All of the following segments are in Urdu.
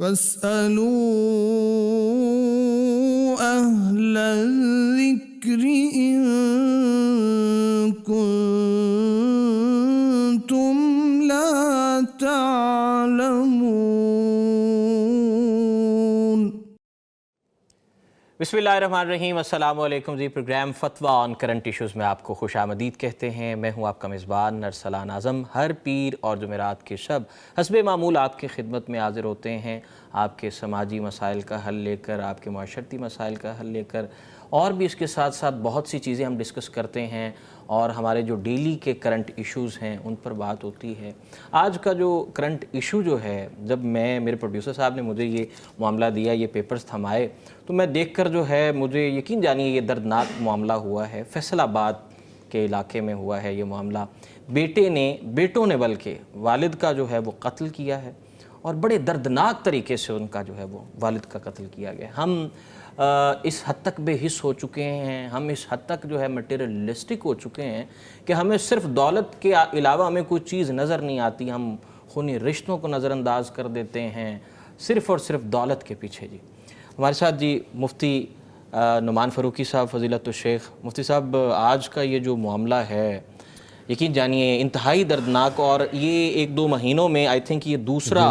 فاسألوا أهل الذكر إن كنتم لا تعلمون۔ بسم اللہ الرحمن الرحیم۔ السلام علیکم جی۔ پروگرام فتویٰ آن کرنٹ ایشوز میں آپ کو خوش آمدید کہتے ہیں۔ میں ہوں آپ کا میزبان ارسلان اعظم۔ ہر پیر اور جمعرات کے شب حسب معمول آپ کی خدمت میں حاضر ہوتے ہیں، آپ کے سماجی مسائل کا حل لے کر، آپ کے معاشرتی مسائل کا حل لے کر، اور بھی اس کے ساتھ ساتھ بہت سی چیزیں ہم ڈسکس کرتے ہیں، اور ہمارے جو ڈیلی کے کرنٹ ایشوز ہیں ان پر بات ہوتی ہے۔ آج کا جو کرنٹ ایشو جو ہے، جب میرے پروڈیوسر صاحب نے مجھے یہ معاملہ دیا، یہ پیپرز تھمائے، تو میں دیکھ کر جو ہے مجھے یقین جانیے یہ دردناک معاملہ ہوا ہے۔ فیصل آباد کے علاقے میں ہوا ہے یہ معاملہ۔ بیٹوں نے بلکہ والد کا جو ہے وہ قتل کیا ہے، اور بڑے دردناک طریقے سے ان کا جو ہے وہ والد کا قتل کیا گیا۔ ہم اس حد تک بے حس ہو چکے ہیں، ہم اس حد تک جو ہے مٹیریلسٹک ہو چکے ہیں کہ ہمیں صرف دولت کے علاوہ ہمیں کوئی چیز نظر نہیں آتی، ہم خونی رشتوں کو نظر انداز کر دیتے ہیں صرف اور صرف دولت کے پیچھے۔ جی ہمارے ساتھ جی مفتی نعمان فاروقی صاحب فضیلت الشیخ۔ مفتی صاحب، آج کا یہ جو معاملہ ہے یقین جانیے انتہائی دردناک، اور یہ 1-2 مہینوں میں آئی تھنک یہ دوسرا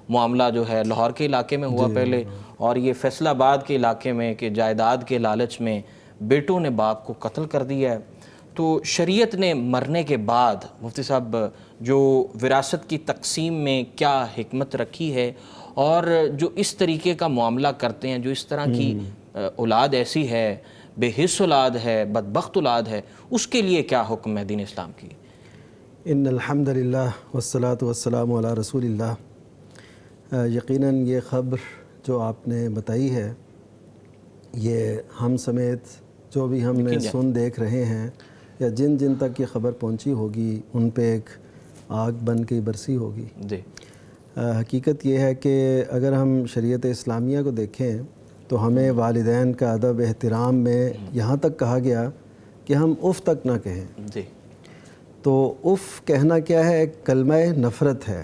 معاملہ جو ہے لاہور کے علاقے میں ہوا پہلے، اور یہ فیصل آباد کے علاقے میں کہ جائیداد کے لالچ میں بیٹوں نے باپ کو قتل کر دیا ہے۔ تو شریعت نے مرنے کے بعد مفتی صاحب جو وراثت کی تقسیم میں کیا حکمت رکھی ہے، اور جو اس طریقے کا معاملہ کرتے ہیں، جو اس طرح کی اولاد ایسی ہے، بے حس اولاد ہے، بدبخت اولاد ہے، اس کے لیے کیا حکم ہے دین اسلام کی؟ ان الحمد للہ والصلاة والسلام علی رسول اللہ۔ یقیناً یہ خبر جو آپ نے بتائی ہے، یہ ہم سمیت جو بھی ہم نے سن دیکھ رہے ہیں، یا جن جن تک یہ خبر پہنچی ہوگی، ان پہ ایک آگ بن کے برسی ہوگی۔ جی حقیقت یہ ہے کہ اگر ہم شریعت اسلامیہ کو دیکھیں تو ہمیں والدین کا ادب احترام میں یہاں تک کہا گیا کہ ہم اف تک نہ کہیں۔ جی تو اف کہنا کیا ہے؟ ایک کلمہ نفرت ہے،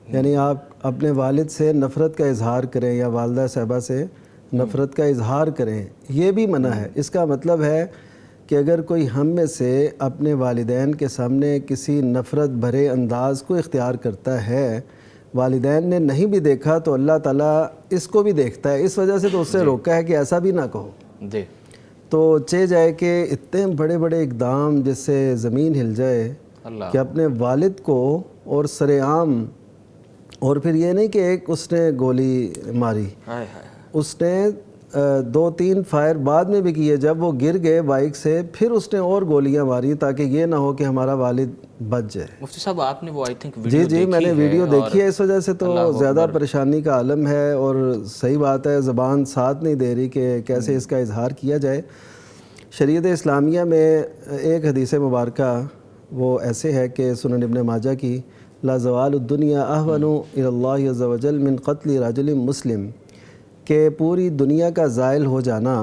یعنی آپ اپنے والد سے نفرت کا اظہار کریں یا والدہ صاحبہ سے نفرت کا اظہار کریں، یہ بھی منع ہے۔ اس کا مطلب ہے کہ اگر کوئی ہم میں سے اپنے والدین کے سامنے کسی نفرت بھرے انداز کو اختیار کرتا ہے، والدین نے نہیں بھی دیکھا تو اللہ تعالیٰ اس کو بھی دیکھتا ہے، اس وجہ سے تو اس سے روکا ہے کہ ایسا بھی نہ کہو۔ جی تو چہ جائے کہ اتنے بڑے بڑے اقدام جس سے زمین ہل جائے کہ اپنے والد کو، اور سر عام، اور پھر یہ نہیں کہ ایک اس نے گولی ماری، اس نے 2-3 فائر بعد میں بھی کیے، جب وہ گر گئے بائک سے پھر اس نے اور گولیاں ماری تاکہ یہ نہ ہو کہ ہمارا والد بچ جائے۔ مفتی صاحب آپ نے وہ آئی تھنک ویڈیو جی میں نے ویڈیو دیکھی ہے، اس وجہ سے تو زیادہ پریشانی کا عالم ہے، اور صحیح بات ہے زبان ساتھ نہیں دے رہی کہ کیسے اس کا اظہار کیا جائے۔ شریعت اسلامیہ میں ایک حدیث مبارکہ وہ ایسے ہے کہ سنن ابن ماجہ کی، لا زوال الدنیا اہون الی اللہ عز وجل من قتل رجل مسلم، کہ پوری دنیا کا زائل ہو جانا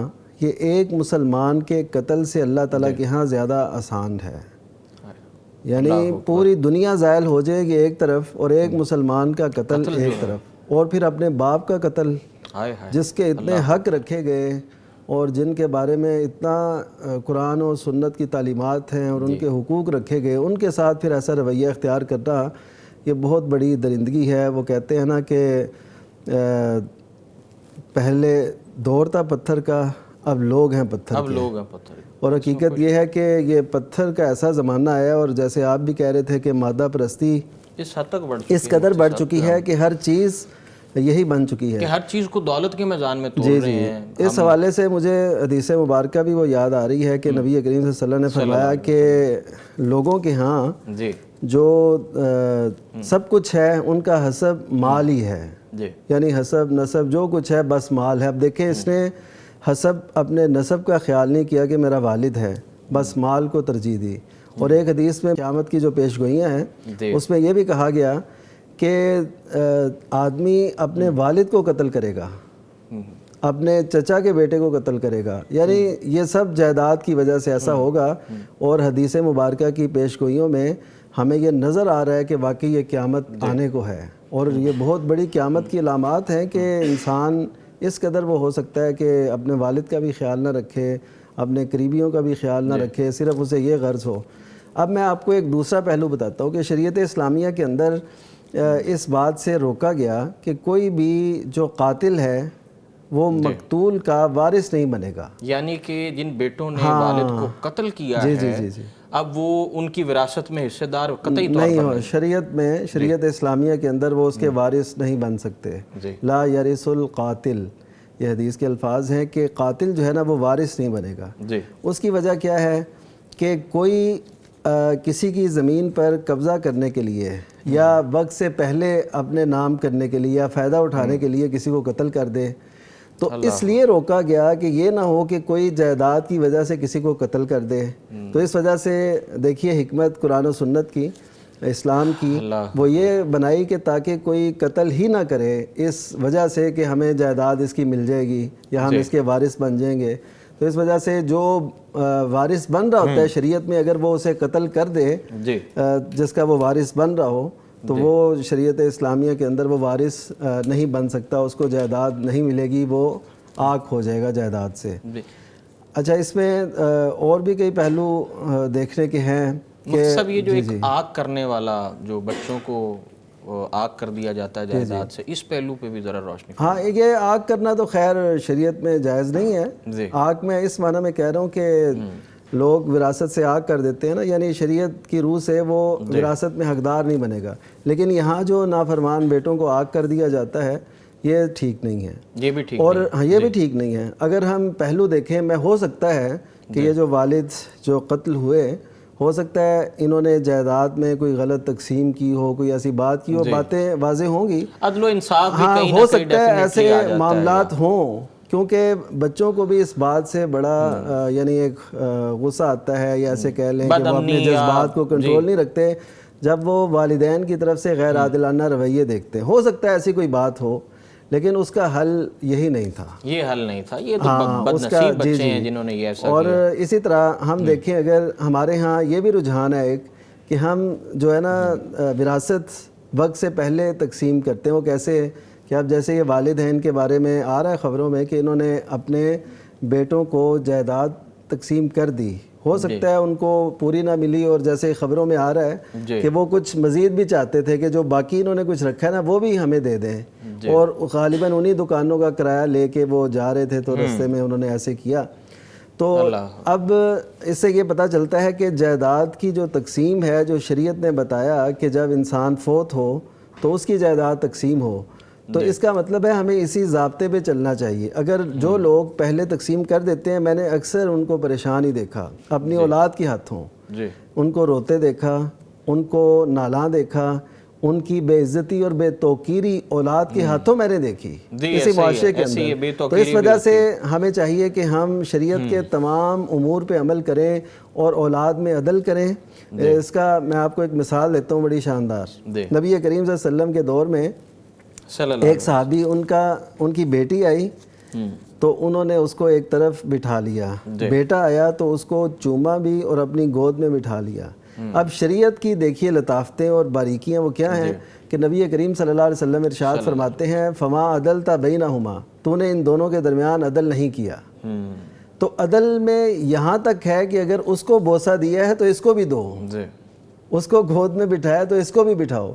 یہ ایک مسلمان کے قتل سے اللہ تعالیٰ کے ہاں زیادہ آسان ہے۔ یعنی پوری دنیا زائل ہو جائے گی ایک طرف، اور ایک مسلمان کا قتل ایک طرف، اور پھر اپنے باپ کا قتل جس کے اتنے حق رکھے گئے اور جن کے بارے میں اتنا قرآن و سنت کی تعلیمات ہیں اور ان کے حقوق رکھے گئے، ان کے ساتھ پھر ایسا رویہ اختیار کرنا یہ بہت بڑی درندگی ہے۔ وہ کہتے ہیں نا کہ پہلے دور تھا پتھر کا، اب لوگ ہیں پتھر کے، اور حقیقت یہ ہے کہ یہ پتھر کا ایسا زمانہ ہے، اور جیسے آپ بھی کہہ رہے تھے کہ مادہ پرستی اس قدر بڑھ چکی ہے کہ ہر چیز یہی بن چکی ہے کہ ہر چیز کو دولت کے میدان میں توڑ رہے ہیں۔ اس حوالے سے مجھے حدیث مبارکہ بھی وہ یاد آ رہی ہے کہ نبی کریم صلی اللہ علیہ وسلم نے فرمایا کہ لوگوں کے ہاں جو سب کچھ ہے ان کا حسب مال ہی ہے، یعنی حسب نسب جو کچھ ہے بس مال ہے۔ اب دیکھیں اس نے حسب اپنے نسب کا خیال نہیں کیا کہ میرا والد ہے، بس مال کو ترجیح دی۔ اور ایک حدیث میں قیامت کی جو پیش گوئیاں ہیں اس میں یہ بھی کہا گیا کہ آدمی اپنے والد کو قتل کرے گا، اپنے چچا کے بیٹے کو قتل کرے گا، یعنی یہ سب جائیداد کی وجہ سے ایسا ہوگا۔ اور حدیث مبارکہ کی پیش گوئیوں میں ہمیں یہ نظر آ رہا ہے کہ واقعی یہ قیامت آنے کو ہے۔ اور یہ بہت بڑی قیامت کی علامات ہیں کہ انسان اس قدر وہ ہو سکتا ہے کہ اپنے والد کا بھی خیال نہ رکھے، اپنے قریبیوں کا بھی خیال نہ رکھے، صرف اسے یہ غرض ہو۔ اب میں آپ کو ایک دوسرا پہلو بتاتا ہوں کہ شریعت اسلامیہ کے اندر اس بات سے روکا گیا کہ کوئی بھی جو قاتل ہے وہ مقتول کا وارث نہیں بنے گا، یعنی کہ جن بیٹوں نے والد کو قتل کیا ہے اب وہ ان کی وراثت میں حصے دار قطعی طور نہیں ہو، شریعت میں، شریعت اسلامیہ کے اندر وہ اس کے وارث نہیں بن سکتے۔ لا یرث القاتل، یہ حدیث کے الفاظ ہیں کہ قاتل جو ہے نا وہ وارث نہیں بنے گا۔ اس کی وجہ کیا ہے کہ کوئی کسی کی زمین پر قبضہ کرنے کے لیے یا وقت سے پہلے اپنے نام کرنے کے لیے یا فائدہ اٹھانے کے لیے کسی کو قتل کر دے، تو اس لیے روکا گیا کہ یہ نہ ہو کہ کوئی جائیداد کی وجہ سے کسی کو قتل کر دے۔ تو اس وجہ سے دیکھیے حکمت قرآن و سنت کی، اسلام کی، وہ یہ بنائی کہ تاکہ کوئی قتل ہی نہ کرے اس وجہ سے کہ ہمیں جائیداد اس کی مل جائے گی یا ہم اس کے وارث بن جائیں گے۔ تو اس وجہ سے جو وارث بن رہا ہوتا ہے شریعت میں، اگر وہ اسے قتل کر دے جس کا وہ وارث بن رہا ہو، تو وہ شریعت اسلامیہ کے اندر وہ وارث نہیں بن سکتا، اس کو جائیداد نہیں ملے گی، وہ آگ ہو جائے گا جائیداد سے۔ اچھا، اس میں اور بھی کئی پہلو دیکھنے کے ہیں کہ سب یہ جو ایک آگ کرنے والا جو بچوں کو آگ کر دیا جاتا ہے جائیداد سے، اس پہلو پہ بھی ذرا روشنی۔ ہاں، یہ آگ کرنا تو خیر شریعت میں جائز نہیں ہے۔ آگ میں اس معنی میں کہہ رہا ہوں کہ لوگ وراثت سے آگ کر دیتے ہیں نا، یعنی شریعت کی روح سے وہ وراثت میں حقدار نہیں بنے گا، لیکن یہاں جو نافرمان بیٹوں کو آگ کر دیا جاتا ہے یہ ٹھیک نہیں ہے، یہ بھی ٹھیک اور یہ بھی ٹھیک نہیں ہے۔ اگر ہم پہلو دیکھیں، میں ہو سکتا ہے کہ یہ جو والد جو قتل ہوئے، ہو سکتا ہے انہوں نے جائیداد میں کوئی غلط تقسیم کی ہو، کوئی ایسی بات کی ہو، باتیں واضح ہوں گی، عدل و انصاف بھی کہیں ہو سکتا ہے ایسے معاملات ہوں، کیونکہ بچوں کو بھی اس بات سے بڑا یعنی ایک غصہ آتا ہے، یا ایسے کہہ لیں کہ وہ اپنے جذبات کو کنٹرول نہیں رکھتے جب وہ والدین کی طرف سے غیر عادلانہ رویے دیکھتے ہیں۔ ہو سکتا ہے ایسی کوئی بات ہو، لیکن اس کا حل یہی نہیں تھا، یہ حل نہیں تھا، یہ تو بد نصیب بچے ہیں جنہوں نے یہ ایسا اور اسی طرح ہم دیکھیں، اگر ہمارے ہاں یہ بھی رجحان ہے ایک کہ ہم جو ہے نا وراثت وقت سے پہلے تقسیم کرتے ہیں۔ وہ کیسے کہ اب جیسے یہ والد ہیں، ان کے بارے میں آ رہا ہے خبروں میں کہ انہوں نے اپنے بیٹوں کو جائیداد تقسیم کر دی، ہو سکتا ہے ان کو پوری نہ ملی، اور جیسے خبروں میں آ رہا ہے کہ وہ کچھ مزید بھی چاہتے تھے کہ جو باقی انہوں نے کچھ رکھا ہے نا وہ بھی ہمیں دے دیں، اور غالباً انہی دکانوں کا کرایہ لے کے وہ جا رہے تھے، تو رستے میں انہوں نے ایسے کیا۔ تو اب اس سے یہ پتہ چلتا ہے کہ جائیداد کی جو تقسیم ہے، جو شریعت نے بتایا کہ جب انسان فوت ہو تو اس کی جائیداد تقسیم ہو، تو اس کا مطلب ہے ہمیں اسی ضابطے پہ چلنا چاہیے۔ اگر جو لوگ پہلے تقسیم کر دیتے ہیں، میں نے اکثر ان کو پریشان ہی دیکھا اپنی اولاد کے ہاتھوں، ان کو روتے دیکھا، ان کو نالاں دیکھا، ان کی بے عزتی اور بے توقیری اولاد کے ہاتھوں میں نے دیکھی کسی معاشرے کے اندر۔ تو اس وجہ سے ہمیں چاہیے کہ ہم شریعت کے تمام امور پہ عمل کریں اور اولاد میں عدل کریں۔ اس کا میں آپ کو ایک مثال دیتا ہوں بڑی شاندار۔ نبی کریم صلی اللہ علیہ وسلم کے دور میں ایک صحابی، ان کی بیٹی آئی تو انہوں نے اس کو ایک طرف بٹھا لیا، بیٹا آیا تو اس کو چوما بھی اور اپنی گود میں بٹھا لیا۔ اب شریعت کی دیکھیے لطافتیں اور باریکیاں وہ کیا ہیں کہ نبی کریم صلی اللہ علیہ وسلم ارشاد فرماتے ہیں، فما عدلت بینہما، تو نے ان دونوں کے درمیان عدل نہیں کیا۔ تو عدل میں یہاں تک ہے کہ اگر اس کو بوسہ دیا ہے تو اس کو بھی دو، اس کو گود میں بٹھایا تو اس کو بھی بٹھاؤ۔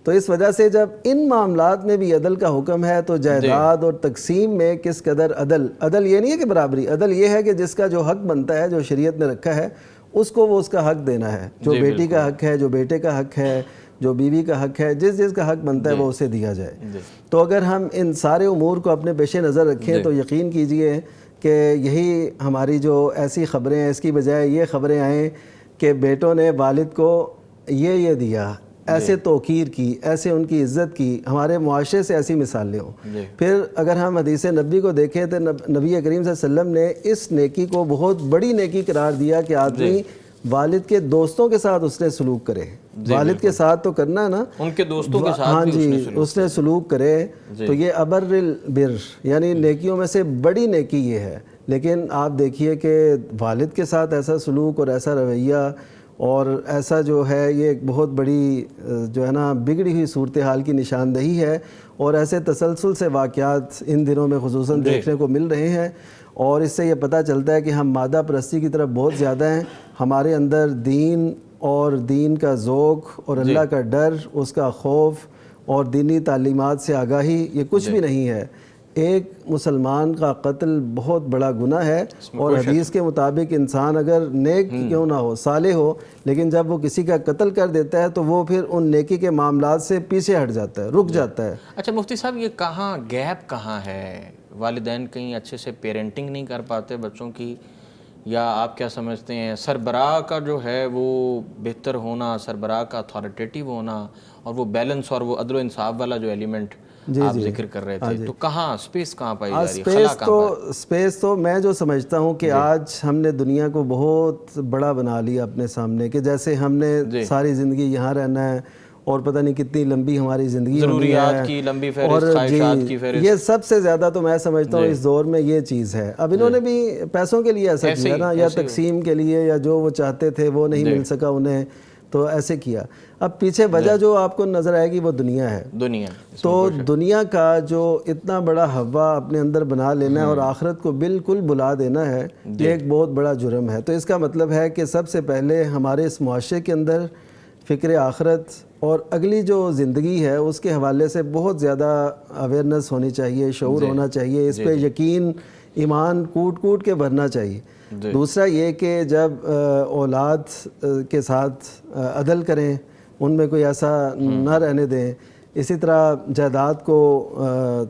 تو اس وجہ سے جب ان معاملات میں بھی عدل کا حکم ہے تو جائیداد اور تقسیم میں کس قدر عدل یہ نہیں ہے کہ برابری، عدل یہ ہے کہ جس کا جو حق بنتا ہے، جو شریعت نے رکھا ہے، اس کو وہ اس کا حق دینا ہے۔ جو بیٹی کا حق ہے، جو بیٹے کا حق ہے، جو بیوی کا حق ہے، جس کا حق بنتا ہے وہ اسے دیا جائے۔ تو اگر ہم ان سارے امور کو اپنے پیش نظر رکھیں تو یقین کیجئے کہ یہی ہماری جو ایسی خبریں ہیں، اس کی بجائے یہ خبریں آئیں کہ بیٹوں نے والد کو یہ دیا، ایسے توقیر کی، ایسے ان کی عزت کی، ہمارے معاشرے سے ایسی مثالیں ہوں۔ پھر اگر ہم حدیث نبی کو دیکھیں تو نبی کریم صلی اللہ علیہ وسلم نے اس نیکی کو بہت بڑی نیکی قرار دیا کہ آدمی والد کے دوستوں کے ساتھ اس نے سلوک کرے۔ والد کے ساتھ تو کرنا ہے نا، ان کے دوستوں کے ساتھ ہاں جی، اس نے سلوک کرے، تو یہ ابر البر، یعنی نیکیوں میں سے بڑی نیکی یہ ہے۔ لیکن آپ دیکھیے کہ والد کے ساتھ ایسا سلوک اور ایسا رویہ اور ایسا جو ہے یہ ایک بہت بڑی جو ہے نا بگڑی ہوئی صورتحال کی نشاندہی ہے، اور ایسے تسلسل سے واقعات ان دنوں میں خصوصاً دیکھنے کو مل رہے ہیں، اور اس سے یہ پتہ چلتا ہے کہ ہم مادہ پرستی کی طرف بہت زیادہ ہیں، ہمارے اندر دین اور دین کا ذوق اور اللہ کا ڈر، اس کا خوف اور دینی تعلیمات سے آگاہی یہ کچھ بھی نہیں ہے۔ ایک مسلمان کا قتل بہت بڑا گناہ ہے، اور حدیث کے مطابق انسان اگر نیک کیوں نہ ہو، صالح ہو، لیکن جب وہ کسی کا قتل کر دیتا ہے تو وہ پھر ان نیکی کے معاملات سے پیچھے ہٹ جاتا ہے، رک جاتا ہے۔ اچھا مفتی صاحب، یہ کہاں گیپ کہاں ہے؟ والدین کہیں اچھے سے پیرنٹنگ نہیں کر پاتے بچوں کی، یا آپ کیا سمجھتے ہیں سربراہ کا جو ہے وہ بہتر ہونا، سربراہ کا اتھارٹیٹیو ہونا، اور وہ بیلنس اور وہ عدل و انصاف والا جو ایلیمنٹ آپ ذکر کر رہے تھے، تو کہاں سپیس کہاں پائی جا رہی ہے، خلا کہاں پائی؟ سپیس تو میں جو سمجھتا ہوں کہ آج ہم نے دنیا کو بہت بڑا بنا لیا اپنے سامنے، کہ جیسے ہم نے ساری زندگی یہاں رہنا ہے، اور پتہ نہیں کتنی لمبی ہماری زندگی ضروریات کی لمبی فہرست، خواہشات کی فہرست، یہ سب سے زیادہ تو میں سمجھتا ہوں اس دور میں یہ چیز ہے۔ اب انہوں نے بھی پیسوں کے لیے ایسا کیا نا، یا تقسیم کے لیے، یا جو وہ چاہتے تھے وہ نہیں مل سکا انہیں، تو ایسے کیا۔ اب پیچھے وجہ جو آپ کو نظر آئے گی وہ دنیا ہے، تو دنیا کا جو اتنا بڑا ہوا اپنے اندر بنا لینا ہے اور آخرت کو بالکل بلا دینا ہے، یہ ایک بہت بڑا جرم ہے۔ تو اس کا مطلب ہے کہ سب سے پہلے ہمارے اس معاشرے کے اندر فکر آخرت اور اگلی جو زندگی ہے اس کے حوالے سے بہت زیادہ اویئرنیس ہونی چاہیے، شعور ہونا چاہیے، اس پہ یقین ایمان کوٹ کوٹ کے بھرنا چاہیے۔ دوسرا یہ کہ جب اولاد کے ساتھ عدل کریں، ان میں کوئی ایسا نہ رہنے دیں، اسی طرح جائیداد کو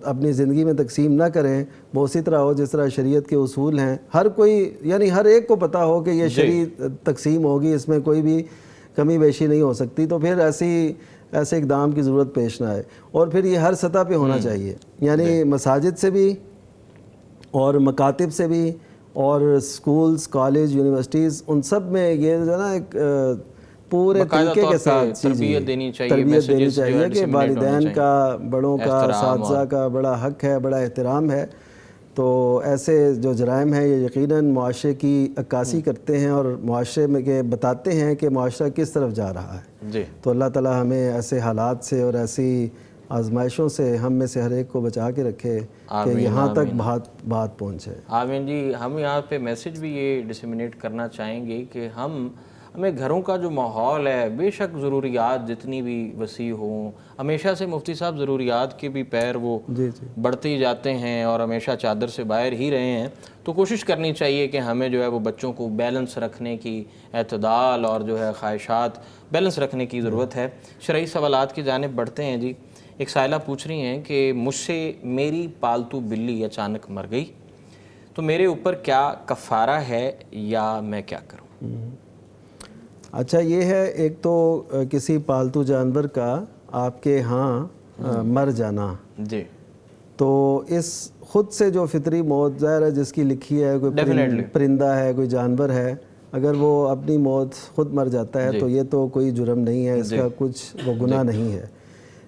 اپنی زندگی میں تقسیم نہ کریں، وہ اسی طرح ہو جس طرح شریعت کے اصول ہیں، ہر کوئی یعنی ہر ایک کو پتہ ہو کہ یہ شرعی تقسیم ہوگی، اس میں کوئی بھی کمی بیشی نہیں ہو سکتی، تو پھر ایسے اقدام کی ضرورت پیش نہ آئے۔ اور پھر یہ ہر سطح پہ ہونا چاہیے، یعنی مساجد سے بھی اور مکاتب سے بھی اور سکولز، کالج، یونیورسٹیز، ان سب میں یہ جو ہے نا ایک پورے طریقے کے ساتھ تربیت دینی چاہیے کہ والدین کا، بڑوں کا، اساتذہ کا بڑا حق ہے، بڑا احترام ہے۔ تو ایسے جو جرائم ہیں یہ یقیناً معاشرے کی عکاسی کرتے ہیں اور معاشرے میں کہ بتاتے ہیں کہ معاشرہ کس طرف جا رہا ہے۔ تو اللہ تعالیٰ ہمیں ایسے حالات سے اور ایسی آزمائشوں سے ہم میں سے ہر ایک کو بچا کے رکھے کہ یہاں تک بات پہنچے۔ آمین جی۔ ہم یہاں پہ میسیج بھی یہ ڈسیمینیٹ کرنا چاہیں گے کہ ہمیں گھروں کا جو ماحول ہے، بے شک ضروریات جتنی بھی وسیع ہوں، ہمیشہ سے مفتی صاحب ضروریات کے بھی پیر وہ بڑھتے ہی جاتے ہیں اور ہمیشہ چادر سے باہر ہی رہے ہیں، تو کوشش کرنی چاہیے کہ ہمیں جو ہے وہ بچوں کو بیلنس رکھنے کی، اعتدال اور جو ہے خواہشات بیلنس رکھنے کی ضرورت ہے۔ شرعی سوالات کی جانب بڑھتے ہیں جی۔ ایک سائلہ پوچھ رہی ہیں کہ مجھ سے میری پالتو بلی اچانک مر گئی، تو میرے اوپر کیا کفارہ ہے یا میں کیا کروں؟ اچھا، یہ ہے ایک تو کسی پالتو جانور کا آپ کے ہاں مر جانا، جی، تو اس خود سے جو فطری موت ظاہر ہے جس کی لکھی ہے، کوئی پرندہ ہے، کوئی جانور ہے، اگر وہ اپنی موت خود مر جاتا ہے تو یہ تو کوئی جرم نہیں ہے، اس کا کچھ وہ گناہ نہیں ہے۔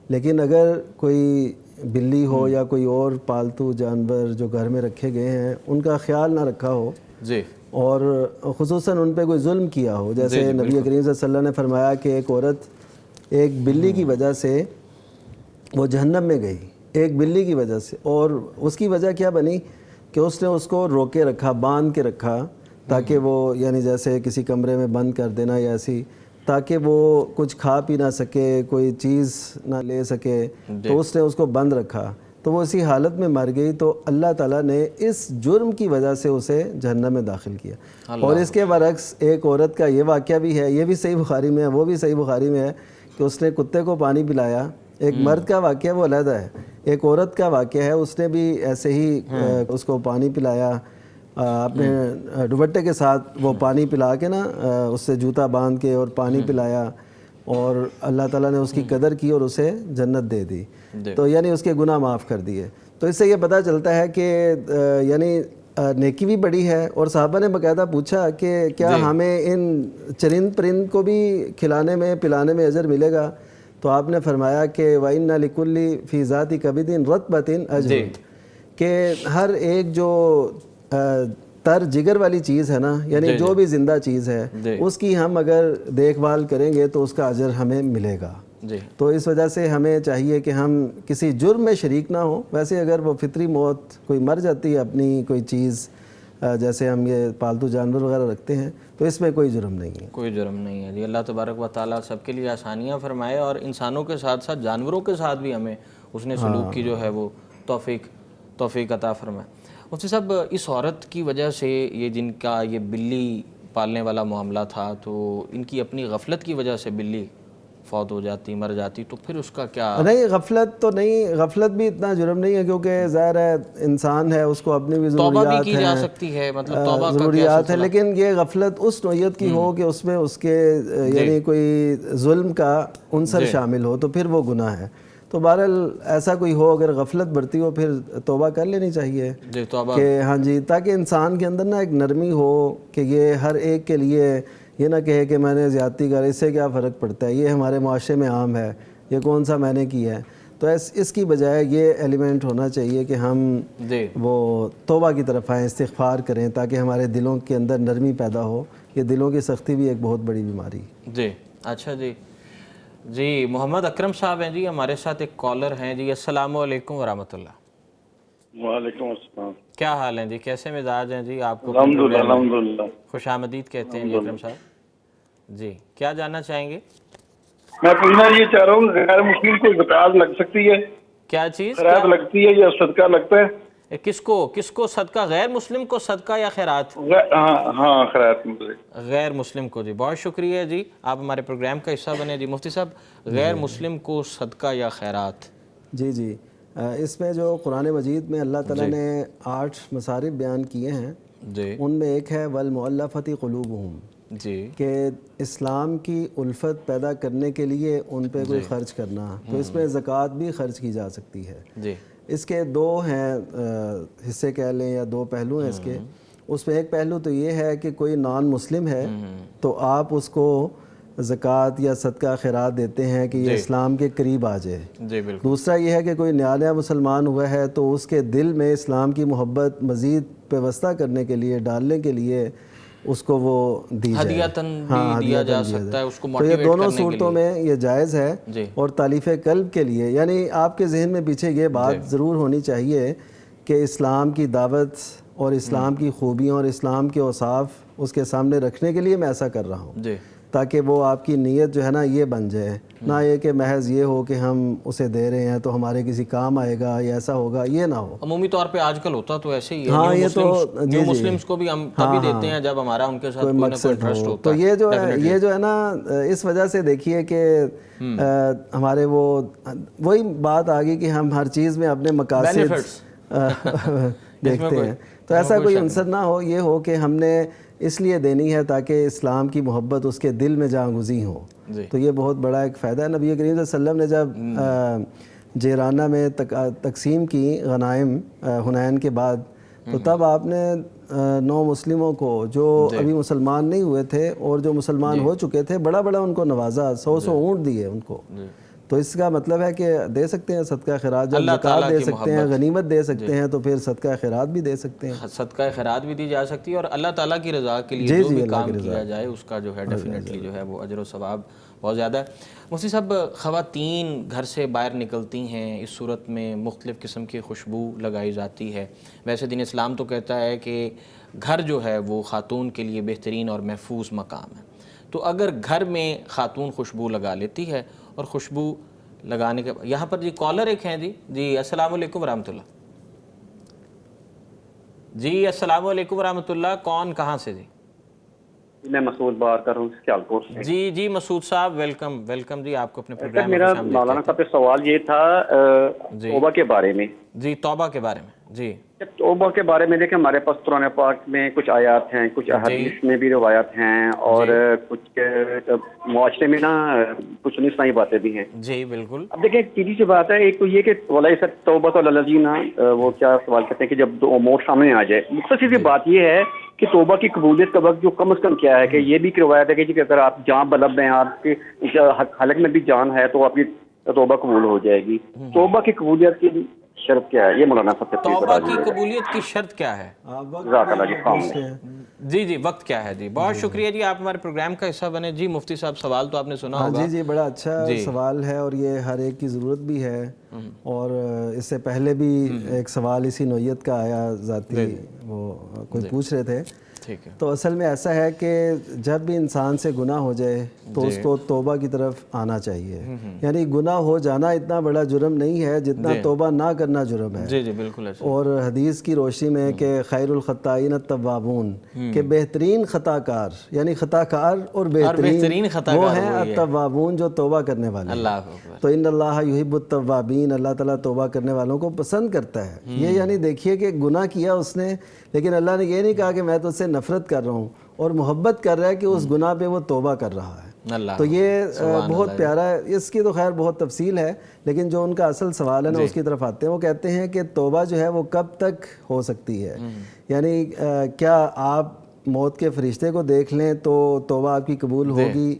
لیکن اگر کوئی بلی ہو یا کوئی اور پالتو جانور جو گھر میں رکھے گئے ہیں ان کا خیال نہ رکھا ہو، اور خصوصاً ان پہ کوئی ظلم کیا ہو، جیسے نبی کریم صلی اللہ علیہ وسلم نے فرمایا کہ ایک عورت ایک بلی کی وجہ سے وہ جہنم میں گئی، ایک بلی کی وجہ سے، اور اس کی وجہ کیا بنی کہ اس نے اس کو روکے رکھا، باندھ کے رکھا، تاکہ وہ یعنی جیسے کسی کمرے میں بند کر دینا یا ایسی، تاکہ وہ کچھ کھا پی نہ سکے، کوئی چیز نہ لے سکے، تو اس نے اس کو بند رکھا، تو وہ اسی حالت میں مر گئی، تو اللہ تعالیٰ نے اس جرم کی وجہ سے اسے جہنم میں داخل کیا۔ اور اس کے برعکس ایک عورت کا یہ واقعہ بھی ہے، یہ بھی صحیح بخاری میں ہے، وہ بھی صحیح بخاری میں ہے، کہ اس نے کتے کو پانی پلایا۔ ایک مرد کا واقعہ وہ علیحدہ ہے، ایک عورت کا واقعہ ہے، اس نے بھی ایسے ہی اس کو پانی پلایا، اپنے دوپٹے کے ساتھ وہ پانی پلا کے نا اس سے جوتا باندھ کے اور پانی پلایا، اور اللہ تعالیٰ نے اس کی قدر کی اور اسے جنت دے دی، تو یعنی اس کے گناہ معاف کر دیے۔ تو اس سے یہ پتہ چلتا ہے کہ یعنی نیکی بھی بڑی ہے، اور صحابہ نے باقاعدہ پوچھا کہ کیا ہمیں ان چرند پرند کو بھی کھلانے میں پلانے میں اجر ملے گا؟ تو آپ نے فرمایا کہ وَإِنَّ لِكُلِّ فِي ذَاتِ كَبِدٍ رَطْبَةٍ أَجْرٌ، کہ ہر ایک جو تر جگر والی چیز ہے نا، یعنی جو بھی زندہ چیز ہے اس کی ہم اگر دیکھ بھال کریں گے تو اس کا اجر ہمیں ملے گا. تو اس وجہ سے ہمیں چاہیے کہ ہم کسی جرم میں شریک نہ ہوں. ویسے اگر وہ فطری موت کوئی مر جاتی ہے اپنی کوئی چیز، جیسے ہم یہ پالتو جانور وغیرہ رکھتے ہیں، تو اس میں کوئی جرم نہیں ہے. کوئی جرم نہیں ہے جی. اللہ تبارک و تعالیٰ سب کے لیے آسانیاں فرمائے، اور انسانوں کے ساتھ ساتھ جانوروں کے ساتھ بھی ہمیں اس نے سلوک کی جو ہے وہ توفیق عطا فرمائے. مفتی صاحب، اس عورت کی وجہ سے یہ جن کا یہ بلی پالنے والا معاملہ تھا، تو ان کی اپنی غفلت کی وجہ سے بلی فوت ہو جاتی، مر جاتی، تو پھر اس کا کیا؟ نہیں، غفلت تو نہیں، غفلت بھی اتنا جرم نہیں ہے، کیونکہ ظاہر ہے انسان ہے، اس کو اپنی بھی توبہ ضروریات بھی کی جا سکتی ہے، مطلب توبہ کا ضروریات ہے، لیکن یہ غفلت اس نوعیت کی ہو کہ اس میں اس کے یعنی کوئی ظلم کا عنصر شامل ہو، تو پھر وہ گناہ ہے. تو بہرحال ایسا کوئی ہو اگر غفلت برتی ہو، پھر توبہ کر لینی چاہیے کہ ہاں جی، تاکہ انسان کے اندر نا ایک نرمی ہو کہ یہ ہر ایک کے لیے یہ نہ کہے کہ میں نے زیادتی کر، اس سے کیا فرق پڑتا ہے، یہ ہمارے معاشرے میں عام ہے، یہ کون سا میں نے کیا ہے. تو اس کی بجائے یہ ایلیمنٹ ہونا چاہیے کہ ہم وہ توبہ کی طرف آئیں، استغفار کریں، تاکہ ہمارے دلوں کے اندر نرمی پیدا ہو. یہ دلوں کی سختی بھی ایک بہت بڑی بیماری. جی اچھا جی محمد اکرم صاحب ہیں جی ہمارے ساتھ، ایک کالر ہیں جی. السلام علیکم ورحمۃ اللہ. وعلیکم السلام. کیا حال ہیں جی؟ کیسے مزاج ہیں جی؟ آپ کو الحمدللہ خوش آمدید کہتے ہیں جی اکرم صاحب. جی کیا جاننا چاہیں گے؟ میں پوچھنا یہ چاہ رہا ہوں، غیر مسلم کو زکوٰۃ لگ سکتی ہے؟ کیا چیز؟ خیرات لگتی ہے یا صدقہ لگتا ہے؟ کس کو صدقہ؟ غیر مسلم کو صدقہ یا خیرات؟ ہاں خیرات. غیر مسلم کو. جی بہت شکریہ جی، آپ ہمارے پروگرام کا حصہ بنے. جی مفتی صاحب، غیر مسلم کو صدقہ یا خیرات؟ جی اس میں جو قرآن مجید میں اللہ تعالیٰ نے 8 مصارف بیان کیے ہیں، ان میں ایک ہے والمؤلفۃ قلوبہم، کہ اسلام کی الفت پیدا کرنے کے لیے ان پہ کوئی خرچ کرنا. تو اس میں زکوٰۃ بھی خرچ کی جا سکتی ہے. اس کے 2 ہیں حصے کہہ لیں، یا 2 پہلو ہیں اس کے. اس میں ایک پہلو تو یہ ہے کہ کوئی نان مسلم ہے تو آپ اس کو زکوٰۃ یا صدقہ خیرات دیتے ہیں کہ یہ اسلام کے قریب آ جائے. دوسرا یہ ہے کہ کوئی نیا مسلمان ہوا ہے تو اس کے دل میں اسلام کی محبت مزید پیوستہ کرنے کے لیے، ڈالنے کے لیے اس کو وہ دی جائے، ہدیۃً بھی دیا جا سکتا ہے اس کو موٹیویٹ کرنے کے لیے. تو یہ دونوں صورتوں میں یہ جائز ہے. اور تالیف قلب کے لیے، یعنی آپ کے ذہن میں پیچھے یہ بات ضرور ہونی چاہیے کہ اسلام کی دعوت اور اسلام کی خوبیاں اور اسلام کے اوصاف اس کے سامنے رکھنے کے لیے میں ایسا کر رہا ہوں، تاکہ وہ آپ کی نیت جو ہے نا یہ بن جائے. نہ یہ کہ محض یہ ہو کہ ہم اسے دے رہے ہیں تو ہمارے کسی کام آئے گا یا ایسا ہوگا، یہ نہ ہو. عمومی طور پہ آج کل ہوتا تو ایسے ہی ہے. ہاں، یہ تو نیو مسلمس کو بھی ہم تبھی دیتے ہیں جب ہمارا ان کے ساتھ کوئی مقصد ہو. تو یہ جو ہے نا، اس وجہ سے دیکھیے کہ ہمارے وہی بات آ گئی کہ ہم ہر چیز میں اپنے مقاصد دیکھتے ہیں. تو ایسا کوئی عنصر نہ ہو، یہ ہو کہ ہم نے اس لیے دینی ہے تاکہ اسلام کی محبت اس کے دل میں جاں گزی ہو. تو یہ بہت بڑا ایک فائدہ ہے. نبی کریم صلی اللہ علیہ وسلم نے جب جیرانہ میں تقسیم کی غنائم حنین کے بعد، تو تب آپ نے 9 مسلموں کو جو ابھی مسلمان نہیں ہوئے تھے اور جو مسلمان ہو چکے تھے، بڑا ان کو نوازا، 100 اونٹ دیے ان کو. تو اس کا مطلب ہے کہ دے سکتے ہیں صدقہ خیرات، جب زکوٰۃ دے سکتے ہیں، غنیمت دے سکتے ہیں، تو پھر صدقہ خیرات بھی دے سکتے ہیں. صدقہ خیرات بھی دی جا سکتی ہے، اور اللہ تعالیٰ کی رضا کے لیے جو بھی کام کیا جائے اس کا جو ہے ڈیفینیٹلی جو ہے وہ اجر و ثواب بہت زیادہ ہے. مفتی صاحب، خواتین گھر سے باہر نکلتی ہیں، اس صورت میں مختلف قسم کی خوشبو لگائی جاتی ہے. ویسے دین اسلام تو کہتا ہے کہ گھر جو ہے وہ خاتون کے لیے بہترین اور محفوظ مقام ہے. تو اگر گھر میں خاتون خوشبو لگا لیتی ہے، اور خوشبو لگانے کے یہاں پر جی کالر ایک ہیں جی السلام علیکم ورحمۃ اللہ. جی السلام علیکم ورحمۃ اللہ. کون کہاں سے؟ جی میں مسعود بات کر رہا ہوں سیالکوٹ سے. جی مسعود صاحب ویلکم جی آپ کو اپنے پروگرام میں. میرا مولانا صاحب سے سوال یہ تھا توبہ کے بارے میں. جی توبہ کے بارے میں. جی توبہ کے بارے میں دیکھیں، ہمارے پاس قرآن پاک میں کچھ آیات ہیں، کچھ احادیث میں بھی روایات ہیں، اور کچھ معاشرے میں نا کچھ سنی سنائی باتیں بھی ہیں. جی بالکل. اب دیکھیں سیدھی سی بات ہے، ایک تو یہ کہ ولیس توبۃ للذین، وہ کیا سوال کرتے ہیں کہ جب دو موت سامنے آ جائے. مختصر سی بات یہ ہے کہ توبہ کی قبولیت کا وقت جو کم از کم کیا ہے، کہ یہ بھی روایت ہے کہ اگر آپ جان بلب ہیں، آپ کے حلق میں بھی جان ہے، تو آپ کی توبہ قبول ہو جائے گی. توبہ کی قبولیت کی شرط کیا ہے یہ مولانا سب سے پلیز توبہ بتا کی دیجیے گا. قبولیت کی شرط کیا ہے؟ جزاک اللہ جی. السلام علیکم. جی وقت کیا ہے جی؟ بہت شکریہ جی، آپ ہمارے پروگرام کا حصہ بنے. جی مفتی صاحب سوال تو آپ نے سنا ہوگا. جی بڑا اچھا سوال ہے اور یہ ہر ایک کی ضرورت بھی ہے. اور اس سے پہلے بھی ایک سوال اسی نوعیت کا آیا ذاتی، وہ کوئی پوچھ رہے تھے. تو اصل میں ایسا ہے کہ جب بھی انسان سے گناہ ہو جائے تو اس کو توبہ کی طرف آنا چاہیے. یعنی گناہ ہو جانا اتنا بڑا جرم نہیں ہے جتنا توبہ نہ کرنا جرم ہے. جی بالکل ایسا. اور حدیث کی روشنی میں کہ خیر الخطائین التوابون، کہ بہترین خطا کار یعنی خطا کار اور بہترین وہ ہیں التوابون، جو توبہ کرنے والے. اللہ تو ان اللہ یحب التوابین، اللہ تعالیٰ توبہ کرنے والوں کو پسند کرتا ہے. یہ یعنی دیکھیے کہ گناہ کیا اس نے، لیکن اللہ نے یہ نہیں کہا کہ میں تو اس سے نفرت کر رہا ہوں، اور محبت کر رہا ہے کہ اس گناہ پہ وہ توبہ کر رہا ہے. تو یہ بہت پیارا ہے. اس کی تو خیر بہت تفصیل ہے، لیکن جو ان کا اصل سوال ہے نا اس کی طرف آتے ہیں. وہ کہتے ہیں کہ توبہ جو ہے وہ کب تک ہو سکتی ہے؟ یعنی کیا آپ موت کے فرشتے کو دیکھ لیں تو توبہ آپ کی قبول ہوگی؟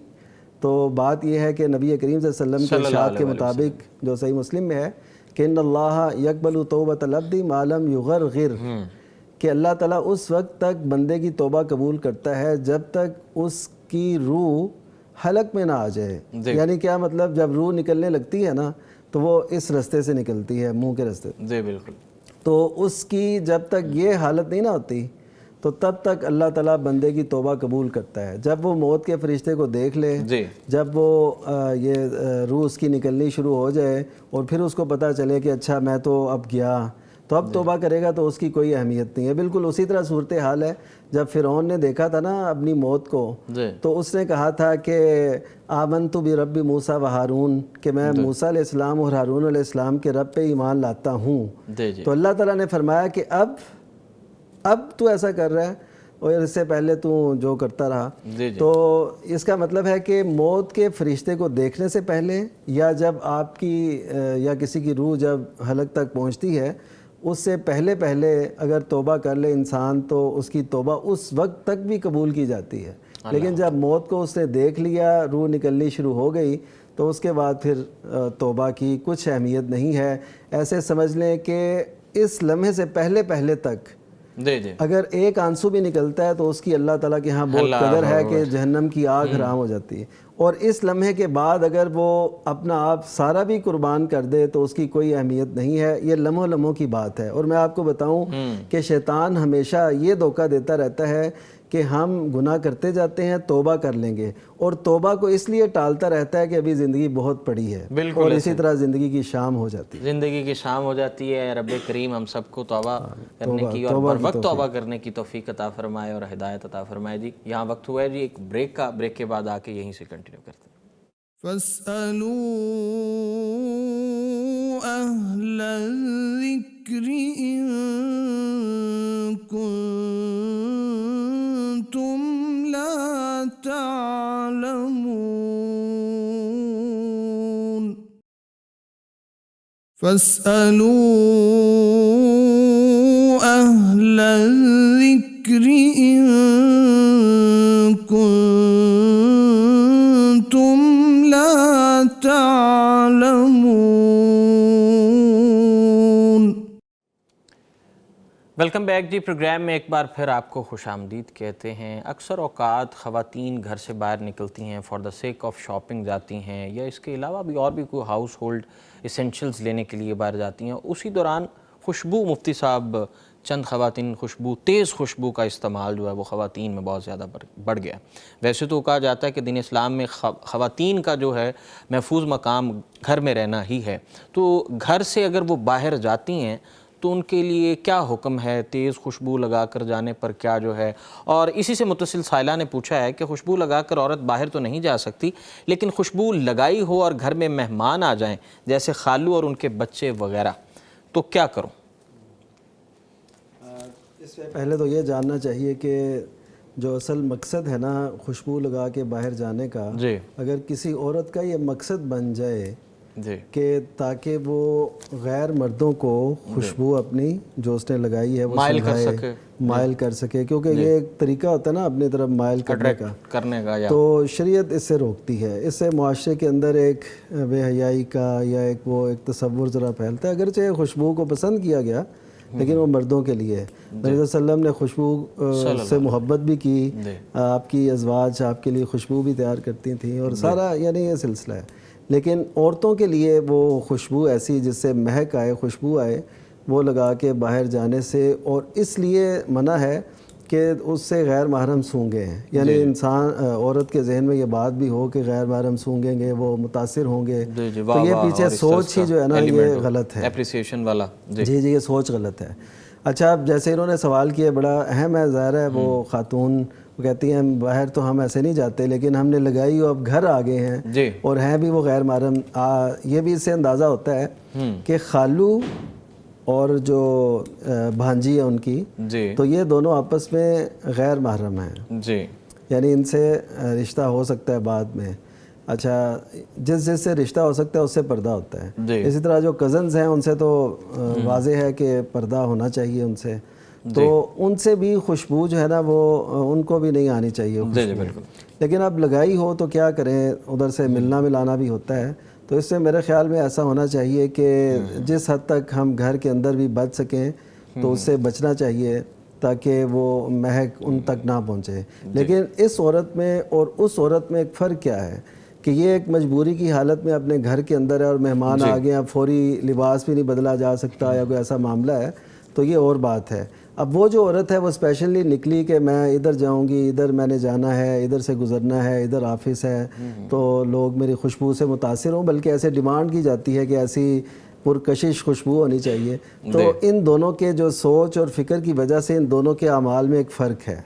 تو بات یہ ہے کہ نبی کریم صلی اللہ علیہ وسلم کے ارشاد کے مطابق جو صحیح مسلم میں ہے کہ ان اللہ یقبل توبۃ العبد ما لم یغرغر، کہ اللہ تعالیٰ اس وقت تک بندے کی توبہ قبول کرتا ہے جب تک اس کی روح حلق میں نہ آ جائے. یعنی کیا مطلب؟ جب روح نکلنے لگتی ہے نا تو وہ اس رستے سے نکلتی ہے، منہ کے رستے. جی بالکل. تو اس کی جب تک یہ حالت نہیں نہ ہوتی تو تب تک اللہ تعالیٰ بندے کی توبہ قبول کرتا ہے. جب وہ موت کے فرشتے کو دیکھ لے، جب وہ یہ روح اس کی نکلنی شروع ہو جائے اور پھر اس کو پتہ چلے کہ اچھا میں تو اب گیا، تو اب توبہ کرے گا تو اس کی کوئی اہمیت نہیں ہے. بالکل اسی طرح صورتحال ہے جب فرعون نے دیکھا تھا نا اپنی موت کو، تو اس نے کہا تھا کہ آمنت برب موسیٰ و ہارون، کہ میں موسیٰ علیہ السلام اور ہارون علیہ السلام کے رب پہ ایمان لاتا ہوں. تو اللہ تعالیٰ نے فرمایا کہ اب تو ایسا کر رہا ہے اور اس سے پہلے تو جو کرتا رہا. تو اس کا مطلب ہے کہ موت کے فرشتے کو دیکھنے سے پہلے یا جب آپ کی یا کسی کی روح جب حلق تک پہنچتی ہے اس سے پہلے اگر توبہ کر لے انسان تو اس کی توبہ اس وقت تک بھی قبول کی جاتی ہے. لیکن جب موت کو اس نے دیکھ لیا، روح نکلنی شروع ہو گئی، تو اس کے بعد پھر توبہ کی کچھ اہمیت نہیں ہے. ایسے سمجھ لیں کہ اس لمحے سے پہلے تک اگر ایک آنسو بھی نکلتا ہے تو اس کی اللہ تعالیٰ کے ہاں بہت قدر ہے کہ جہنم کی آگ حرام ہو جاتی ہے. اور اس لمحے کے بعد اگر وہ اپنا آپ سارا بھی قربان کر دے تو اس کی کوئی اہمیت نہیں ہے. یہ لمحوں کی بات ہے. اور میں آپ کو بتاؤں کہ شیطان ہمیشہ یہ دھوکہ دیتا رہتا ہے کہ ہم گناہ کرتے جاتے ہیں، توبہ کر لیں گے، اور توبہ کو اس لیے ٹالتا رہتا ہے کہ ابھی زندگی بہت پڑی ہے. اور اسی طرح زندگی کی شام ہو جاتی ہے. رب کریم ہم سب کو توبہ کرنے کی اور بر وقت توبہ کرنے کی توفیق عطا فرمائے اور ہدایت عطا فرمائے. جی یہاں وقت ہوا ہے جی ایک بریک کا. بریک کے بعد آ کے یہیں سے کنٹینیو کرتے ہیں. فاسألوا أهل الذكر إن كنتم لا تعلمون. فاسألوا أهل الذكر إن كنتم لا تعلمون. ویلکم بیک جی. پروگرام میں ایک بار پھر آپ کو خوش آمدید کہتے ہیں. اکثر اوقات خواتین گھر سے باہر نکلتی ہیں، for the sake of shopping جاتی ہیں، یا اس کے علاوہ بھی اور بھی کوئی ہاؤس ہولڈ ایسینشلز لینے کے لیے باہر جاتی ہیں. اسی دوران خوشبو، مفتی صاحب چند خواتین تیز خوشبو کا استعمال جو ہے وہ خواتین میں بہت زیادہ بڑھ گیا. ویسے تو کہا جاتا ہے کہ دین اسلام میں خواتین کا جو ہے محفوظ مقام گھر میں رہنا ہی ہے. تو گھر سے اگر وہ باہر جاتی ہیں تو ان کے لیے کیا حکم ہے؟ تیز خوشبو لگا کر جانے پر کیا جو ہے؟ اور اسی سے متصل سائلہ نے پوچھا ہے کہ خوشبو لگا کر عورت باہر تو نہیں جا سکتی، لیکن خوشبو لگائی ہو اور گھر میں مہمان آ جائیں جیسے خالو اور ان کے بچے وغیرہ، تو کیا کروں؟ اس سے پہلے تو یہ جاننا چاہیے کہ جو اصل مقصد ہے نا خوشبو لگا کے باہر جانے کا، اگر کسی عورت کا یہ مقصد بن جائے جی کہ تاکہ وہ غیر مردوں کو خوشبو اپنی جو اس نے لگائی ہے وہ مائل کر سمجھائے، سکے، مائل کر سکے، کیونکہ یہ ایک طریقہ ہوتا ہے نا اپنی طرف مائل کرنے کا، کرنے کا، یا تو شریعت اس سے روکتی ہے۔ اس سے معاشرے کے اندر ایک بے حیائی کا یا ایک تصور ذرا پھیلتا ہے، اگرچہ خوشبو کو پسند کیا گیا لیکن وہ مردوں کے لیے ہے۔ نبی صلی اللہ علیہ وسلم نے خوشبو سے محبت بھی کی، آپ کی ازواج آپ کے لیے خوشبو بھی تیار کرتی تھیں، اور سارا یعنی یہ سلسلہ ہے۔ لیکن عورتوں کے لیے وہ خوشبو ایسی جس سے مہک آئے، خوشبو آئے، وہ لگا کے باہر جانے سے، اور اس لیے منع ہے کہ اس سے غیر محرم سونگے ہیں، یعنی انسان عورت کے ذہن میں یہ بات بھی ہو کہ غیر محرم سونگیں گے وہ متاثر ہوں گے، تو یہ پیچھے سوچ ہی جو ہے نا یہ غلط ہے، اپریسیشن والا۔ جی یہ سوچ غلط ہے۔ اچھا اب جیسے انہوں نے سوال کیا بڑا اہم ہے، ظاہر ہے وہ خاتون وہ کہتی ہیں باہر تو ہم ایسے نہیں جاتے، لیکن ہم نے لگائی اب گھر آ گئے ہیں اور ہیں بھی وہ غیر محرم۔ یہ بھی اس سے اندازہ ہوتا ہے کہ خالو اور جو بھانجی ہے ان کی، تو یہ دونوں آپس میں غیر محرم ہیں، جی یعنی ان سے رشتہ ہو سکتا ہے بعد میں۔ اچھا جس سے رشتہ ہو سکتا ہے اس سے پردہ ہوتا ہے۔ اسی طرح جو کزنز ہیں ان سے تو واضح ہے کہ پردہ ہونا چاہیے ان سے، تو ان سے بھی خوشبو جو ہے نا وہ ان کو بھی نہیں آنی چاہیے خوشبو۔ لیکن اب لگائی ہو تو کیا کریں، ادھر سے ملنا ملانا بھی ہوتا ہے، تو اس سے میرے خیال میں ایسا ہونا چاہیے کہ جس حد تک ہم گھر کے اندر بھی بچ سکیں تو اس سے بچنا چاہیے تاکہ وہ مہک ان تک نہ پہنچے۔ لیکن اس عورت میں اور اس عورت میں ایک فرق کیا ہے کہ یہ ایک مجبوری کی حالت میں اپنے گھر کے اندر ہے اور مہمان آ گئے، اب فوری لباس بھی نہیں بدلا جا سکتا یا کوئی ایسا معاملہ ہے، تو یہ اور بات ہے۔ اب وہ جو عورت ہے وہ اسپیشلی نکلی کہ میں ادھر جاؤں گی، ادھر میں نے جانا ہے، ادھر سے گزرنا ہے، ادھر آفس ہے، تو لوگ میری خوشبو سے متاثر ہوں، بلکہ ایسے ڈیمانڈ کی جاتی ہے کہ ایسی پرکشش خوشبو ہونی چاہیے۔ تو ان دونوں کے جو سوچ اور فکر کی وجہ سے ان دونوں کے اعمال میں ایک فرق ہے،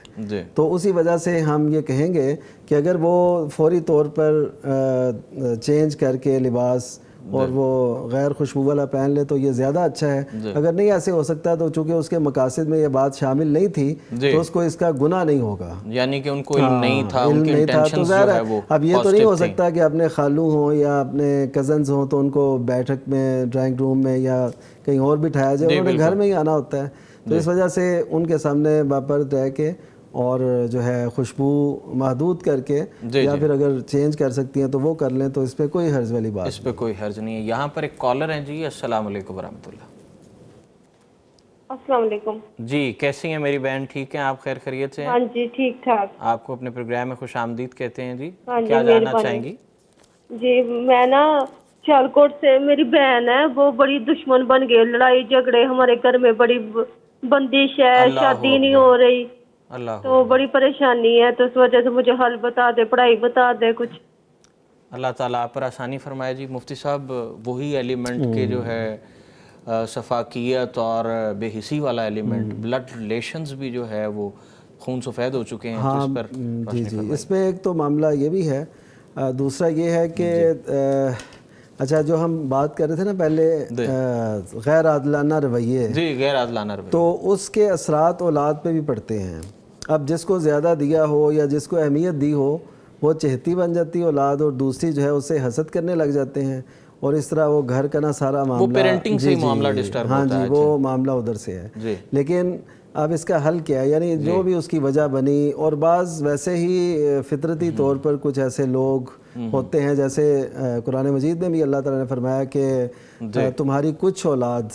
تو اسی وجہ سے ہم یہ کہیں گے کہ اگر وہ فوری طور پر چینج کر کے لباس اور وہ غیر خوشبو والا پہن لے تو یہ زیادہ اچھا ہے۔ اگر نہیں ایسے ہو سکتا تو چونکہ اس کے مقاصد میں یہ بات شامل نہیں تھی تو اس کو اس کا گناہ نہیں ہوگا، یعنی کہ ان کو علم نہیں تھا، ان کی انٹینشنز جو ہے وہ اب یہ تو نہیں ہو سکتا کہ اپنے خالو ہوں یا اپنے کزنز ہوں تو ان کو بیٹھک میں ڈرائنگ روم میں یا کہیں اور بٹھایا جائے، انہوں نے گھر میں ہی آنا ہوتا ہے، تو اس وجہ سے ان کے سامنے باپرد رہ کے اور جو ہے خوشبو محدود کر کے یا پھر اگر چینج کر سکتی ہیں تو وہ کر لیں، تو اس پہ کوئی حرج والی بات، اس پہ کوئی حرج نہیں ہے۔ یہاں پر ایک کالر ہیں جی، السلام علیکم ورحمۃ اللہ۔ السلام علیکم جی کیسی ہیں میری بہن، ٹھیک ہیں آپ؟ خیر خیریت سے ہیں؟ ہاں جی ٹھیک ٹھاک۔ آپ کو اپنے پروگرام میں خوش آمدید کہتے ہیں جی، ہاں جی کیا جاننا چاہیں گی؟ جی میں نا سیالکوٹ سے، میری بہن ہے وہ بڑی دشمن بن گئی، لڑائی جھگڑے ہمارے گھر میں بڑی بندش ہے، شادی نہیں ہو رہی، تو بڑی پریشانی ہے، تو اس وجہ سے مجھے حل بتا دے، پڑھائی بتا دے کچھ۔ اللہ تعالیٰ آپ پر آسانی فرمائے جی۔ مفتی صاحب وہی ایلیمنٹ کے جو ہے شفاقیت اور بے حسی والا ایلیمنٹ، بلڈ ریلیشنز بھی جو ہے وہ خون سفید ہو چکے ہیں، تو اس پر جی اس میں ایک تو معاملہ یہ بھی ہے، دوسرا یہ ہے کہ اچھا جو ہم بات کر رہے تھے نا پہلے غیر عادلانہ رویے، جی غیر عادلانہ رویے، تو اس کے اثرات اولاد پہ بھی پڑتے ہیں۔ اب جس کو زیادہ دیا ہو یا جس کو اہمیت دی ہو وہ چہتی بن جاتی ہے اولاد، اور دوسری جو ہے اس سے حسد کرنے لگ جاتے ہیں، اور اس طرح وہ گھر کا نا سارا معاملہ، وہ پیرنٹنگ سے معاملہ ڈسٹرب ہوتا ہے۔ ہاں جی وہ معاملہ ادھر سے ہے۔ لیکن اب اس کا حل کیا ہے، یعنی جو بھی اس کی وجہ بنی، اور بعض ویسے ہی فطرتی طور پر کچھ ایسے لوگ ہوتے ہیں، جیسے قرآن مجید میں بھی اللہ تعالیٰ نے فرمایا کہ تمہاری کچھ اولاد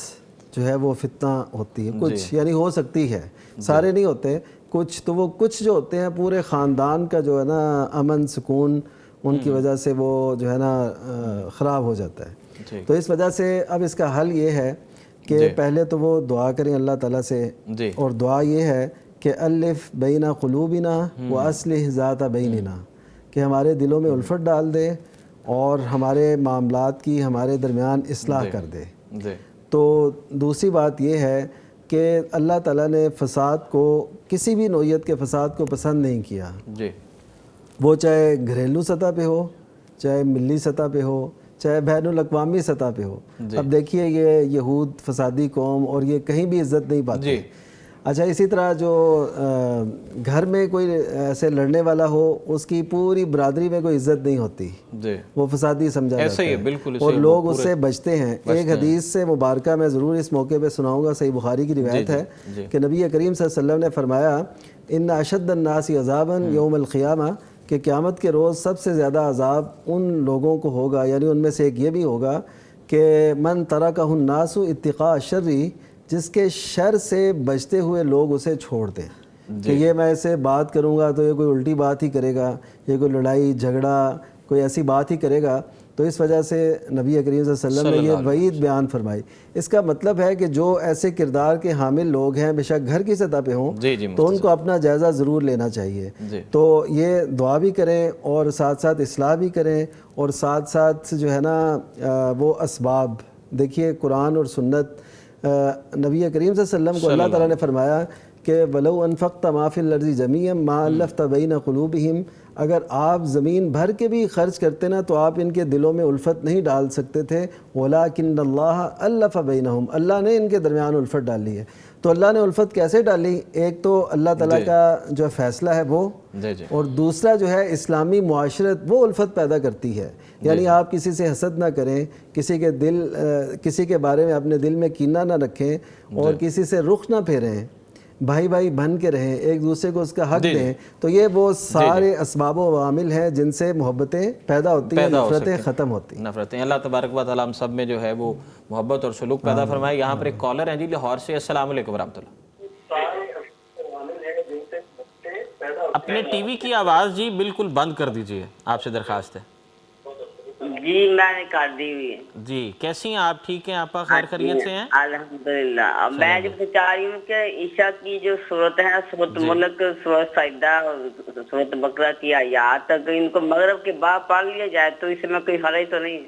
جو ہے وہ فتنہ ہوتی ہے، کچھ یعنی ہو سکتی ہے، سارے نہیں ہوتے، کچھ، تو وہ کچھ جو ہوتے ہیں پورے خاندان کا جو ہے نا امن سکون ان کی وجہ سے وہ جو ہے نا خراب ہو جاتا ہے۔ تو اس وجہ سے اب اس کا حل یہ ہے کہ پہلے تو وہ دعا کریں اللہ تعالیٰ سے، اور دعا یہ ہے کہ الف بین قلوبنا واصلح ذات بیننا، کہ ہمارے دلوں میں الفت ڈال دے اور ہمارے معاملات کی ہمارے درمیان اصلاح کر دے۔ تو دوسری بات یہ ہے کہ اللہ تعالیٰ نے فساد کو، کسی بھی نوعیت کے فساد کو پسند نہیں کیا، وہ چاہے گھریلو سطح پہ ہو، چاہے ملی سطح پہ ہو، چاہے بین الاقوامی سطح پہ ہو۔ اب دیکھیے یہ یہود فسادی قوم، اور یہ کہیں بھی عزت نہیں پاتے۔ اچھا اسی طرح جو گھر میں کوئی ایسے لڑنے والا ہو اس کی پوری برادری میں کوئی عزت نہیں ہوتی، وہ فسادی سمجھا جاتا ہے اور لوگ اس سے بچتے ہیں۔ ایک حدیث سے مبارکہ میں ضرور اس موقع پہ سناؤں گا، صحیح بخاری کی روایت ہے کہ نبی کریم صلی اللہ علیہ وسلم نے فرمایا ان اشد الناس عذابا یوم القیامہ، کہ قیامت کے روز سب سے زیادہ عذاب ان لوگوں کو ہوگا، یعنی ان میں سے ایک یہ بھی ہوگا کہ من ترکہ الناس اتقاء الشر، جس کے شر سے بچتے ہوئے لوگ اسے چھوڑ دیں کہ یہ میں اسے بات کروں گا تو یہ کوئی الٹی بات ہی کرے گا، یہ کوئی لڑائی جھگڑا کوئی ایسی بات ہی کرے گا، تو اس وجہ سے نبی کریم صلی اللہ علیہ وسلم نے یہ وعید بیان فرمائی۔ اس کا مطلب ہے کہ جو ایسے کردار کے حامل لوگ ہیں بے شک گھر کی سطح پہ ہوں تو ان کو اپنا جائزہ ضرور لینا چاہیے، تو یہ دعا بھی کریں اور ساتھ ساتھ اصلاح بھی کریں، اور ساتھ ساتھ جو ہے نا وہ اسباب دیکھیے، قرآن اور سنت، نبی کریم صلی اللہ علیہ وسلم کو اللہ تعالیٰ نے فرمایا کہ وَلَوْ أَنفَقْتَ مَا فِي الْأَرْضِ جَمِيعًا مَا أَلَّفْتَ بَيْنَ قُلُوبِهِمْ، اگر آپ زمین بھر کے بھی خرچ کرتے نا تو آپ ان کے دلوں میں الفت نہیں ڈال سکتے تھے، وَلَٰكِنَّ اللَّهَ أَلَّفَ بَيْنَهُمْ، اللہ نے ان کے درمیان الفت ڈالی ہے۔ تو اللہ نے الفت کیسے ڈالی؟ ایک تو اللہ تعالیٰ کا جو فیصلہ ہے وہ، اور دوسرا جو ہے اسلامی معاشرت وہ الفت پیدا کرتی ہے، یعنی آپ کسی سے حسد نہ کریں، کسی کے بارے میں اپنے دل میں کینہ نہ رکھیں، اور کسی سے رخ نہ پھیریں، بھائی بھائی بن کے رہیں، ایک دوسرے کو اس کا حق دیں، تو یہ وہ سارے اسباب و عوامل ہیں جن سے محبتیں پیدا ہوتی ہیں، نفرتیں ختم ہوتی ہیں۔ نفرتیں، اللہ تبارک و تعالیٰ ہم سب میں جو ہے وہ محبت اور سلوک پیدا فرمائے۔ یہاں پر ایک کالر ہیں جی لاہور سے، السلام علیکم ورحمۃ اللہ۔ اپنے ٹی وی کی آواز جی بالکل بند کر دیجیے، آپ سے درخواست ہے۔ جی میں نے کر دی ہوئی ہے جی، کیسی ہیں آپ؟ ٹھیک ہیں آپ؟ خیر خیریت سے ہیں؟ الحمدللہ۔ اب میں جو چاہ رہی ہوں کہ عشاء کی جو صورت ہے، سورۃ ملک، سورۃ سجدہ اور سورۃ بقرہ کی آیات، اگر ان کو مغرب کے بعد پڑھ لیا جائے تو اس میں کوئی حرج تو نہیں؟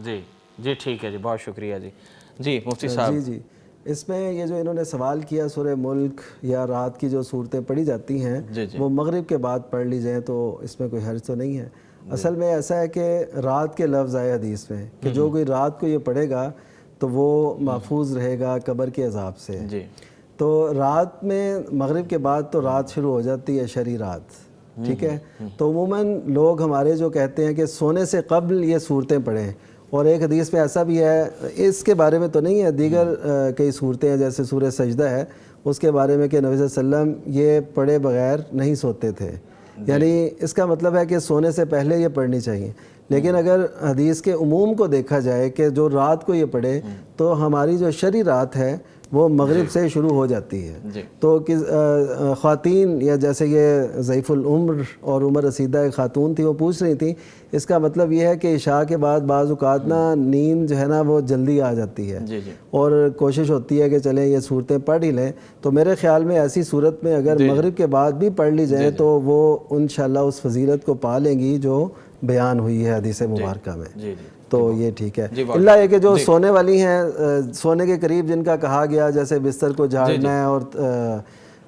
جی جی ٹھیک ہے جی، بہت شکریہ جی۔ جی مفتی صاحب۔ جی اس میں یہ جو انہوں نے سوال کیا سورہ ملک یا رات کی جو صورتیں پڑھی جاتی ہیں وہ مغرب کے بعد پڑھ لی جائیں تو اس میں کوئی حرج تو نہیں ہے۔ اصل میں ایسا ہے کہ رات کے لفظ آئے حدیث میں کہ جو کوئی رات کو یہ پڑھے گا تو وہ محفوظ رہے گا قبر کے عذاب سے۔ تو رات میں مغرب کے بعد تو رات شروع ہو جاتی ہے، شرعی رات، ٹھیک ہے؟ تو عموماً لوگ ہمارے جو کہتے ہیں کہ سونے سے قبل یہ صورتیں پڑھیں، اور ایک حدیث میں ایسا بھی ہے، اس کے بارے میں تو نہیں ہے، دیگر کئی صورتیں ہیں جیسے سورہ سجدہ ہے، اس کے بارے میں کہ نبی صلی اللہ علیہ وسلم یہ پڑھے بغیر نہیں سوتے تھے، یعنی اس کا مطلب ہے کہ سونے سے پہلے یہ پڑھنی چاہیے۔ لیکن اگر حدیث کے عموم کو دیکھا جائے کہ جو رات کو یہ پڑھے تو ہماری جو شرعی رات ہے وہ مغرب سے شروع ہو جاتی ہے۔ تو خواتین یا جیسے یہ ضعیف العمر اور عمر رسیدہ ایک خاتون تھی، وہ پوچھ رہی تھیں، اس کا مطلب یہ ہے کہ عشاء کے بعد بعض اوقات نا نیند جو ہے نا وہ جلدی آ جاتی ہے اور کوشش ہوتی ہے کہ چلیں یہ صورتیں پڑھ ہی لیں، تو میرے خیال میں ایسی صورت میں اگر مغرب کے بعد بھی پڑھ لی جائے تو وہ انشاءاللہ اس فضیلت کو پا لیں گی جو بیان ہوئی ہے حدیث مبارکہ میں، تو یہ ٹھیک ہے۔ اللہ یہ کہ جو سونے والی ہیں، سونے کے قریب جن کا کہا گیا جیسے بستر کو جھاڑنا ہے اور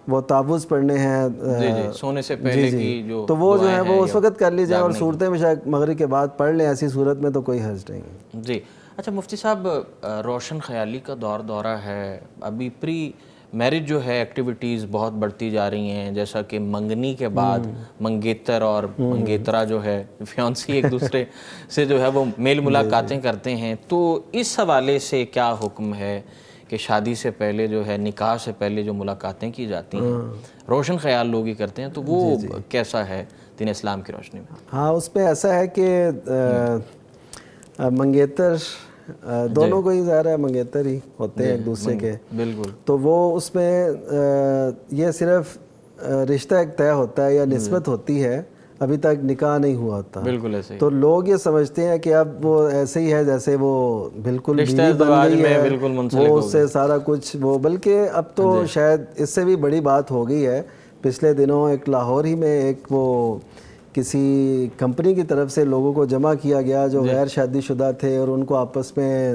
وہ تعوذ پڑھنے ہیں سونے سے پہلے کی جو، تو وہ جو ہے وہ اس وقت کر لی جائیں، اور صورتیں میں شاید مغرب کے بعد پڑھ لیں، ایسی صورت میں تو کوئی حرج نہیں ہے۔ جی اچھا مفتی صاحب، روشن خیالی کا دورہ ہے، ابھی پری میرج جو ہے ایکٹیویٹیز بہت بڑھتی جا رہی ہیں، جیسا کہ منگنی کے بعد منگیتر اور منگیترا جو ہے فیونسی ایک دوسرے سے جو ہے وہ میل ملاقاتیں کرتے ہیں، تو اس حوالے سے کیا حکم ہے کہ شادی سے پہلے جو ہے، نکاح سے پہلے جو ملاقاتیں کی جاتی ہیں روشن خیال لوگ ہی کرتے ہیں، تو وہ کیسا ہے دین اسلام کی روشنی میں؟ ہاں اس میں ایسا ہے کہ منگیتر دونوں کو ہی ظاہر ہے منگیتر ہی ہوتے ہیں ایک دوسرے کے، بالکل، تو وہ اس میں یہ صرف رشتہ ایک طے ہوتا ہے یا نسبت ہوتی ہے، ابھی تک نکاح نہیں ہوا ہوتا، بالکل ایسے ہی، تو لوگ یہ سمجھتے ہیں کہ اب وہ ایسے ہی ہے جیسے وہ بالکل بیوی بن گئی ہے، وہ اس سے سارا کچھ وہ، بلکہ اب تو شاید اس سے بھی بڑی بات ہو گئی ہے۔ پچھلے دنوں ایک لاہور ہی میں ایک وہ کسی کمپنی کی طرف سے لوگوں کو جمع کیا گیا جو غیر شادی شدہ تھے، اور ان کو آپس میں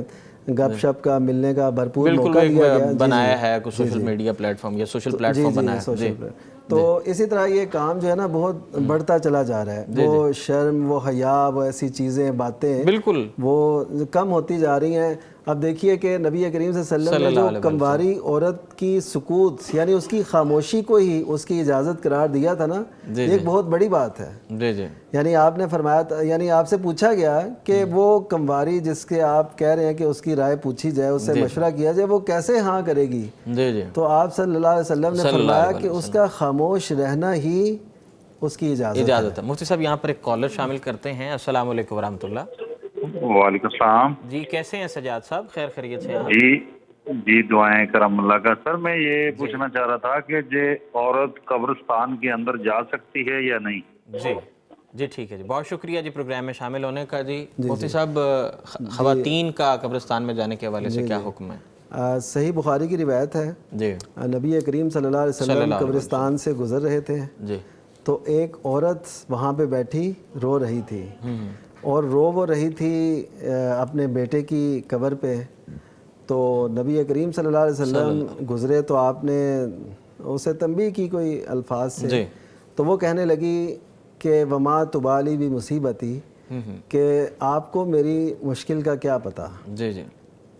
گپ شپ کا، ملنے کا بھرپور موقع دیا گیا، بنایا ہے کوئی سوشل میڈیا پلیٹ فارم یا سوشل پلیٹ فارم بنایا ہے، تو اسی طرح یہ کام جو ہے نا بہت بڑھتا چلا جا رہا ہے، وہ شرم، وہ حیا، وہ ایسی چیزیں، باتیں بالکل وہ کم ہوتی جا رہی ہیں۔ اب دیکھیے کہ نبی کریم صلی اللہ علیہ وسلم نے جو کمواری عورت کی سکوت یعنی اس کی خاموشی کو ہی اس کی اجازت قرار دیا تھا نا، یہ ایک بہت بڑی بات ہے. جی جی یعنی آپ نے فرمایا تھا، یعنی آپ سے پوچھا گیا کہ وہ کمواری جس کے آپ کہہ رہے ہیں کہ اس کی رائے پوچھی جائے، اس سے مشورہ کیا جائے، وہ کیسے ہاں کرے گی؟ جی جی تو آپ صلی اللہ علیہ وسلم نے فرمایا کہ اس کا خاموش رہنا ہی اس کی اجازت ہے. مفتی صاحب یہاں پر ایک کالر شامل کرتے ہیں. السلام علیکم ورحمۃ اللہ. وعلیکم السلام. جی کیسے ہیں سجاد صاحب؟ خیر خیریت سے ہیں؟ جی دعائیں کرم اللہ کا. سر میں یہ پوچھنا چاہ رہا تھا کہ عورت قبرستان کے اندر جا سکتی ہے یا نہیں؟ جی ٹھیک ہے جی، بہت شکریہ جی پروگرام میں شامل ہونے کا. جی مفتی صاحب خواتین کا قبرستان میں جانے کے حوالے سے کیا حکم ہے؟ صحیح بخاری کی روایت ہے، جی نبی کریم صلی اللہ علیہ وسلم قبرستان سے گزر رہے تھے جی، تو ایک عورت وہاں پہ بیٹھی رو رہی تھی، اور وہ رہی تھی اپنے بیٹے کی قبر پہ. تو نبی کریم صلی اللہ علیہ وسلم گزرے تو آپ نے اسے تنبیہ کی کوئی الفاظ سے، تو وہ کہنے لگی کہ وما تبالی بھی مصیبتی، کہ آپ کو میری مشکل کا کیا پتہ. جی جی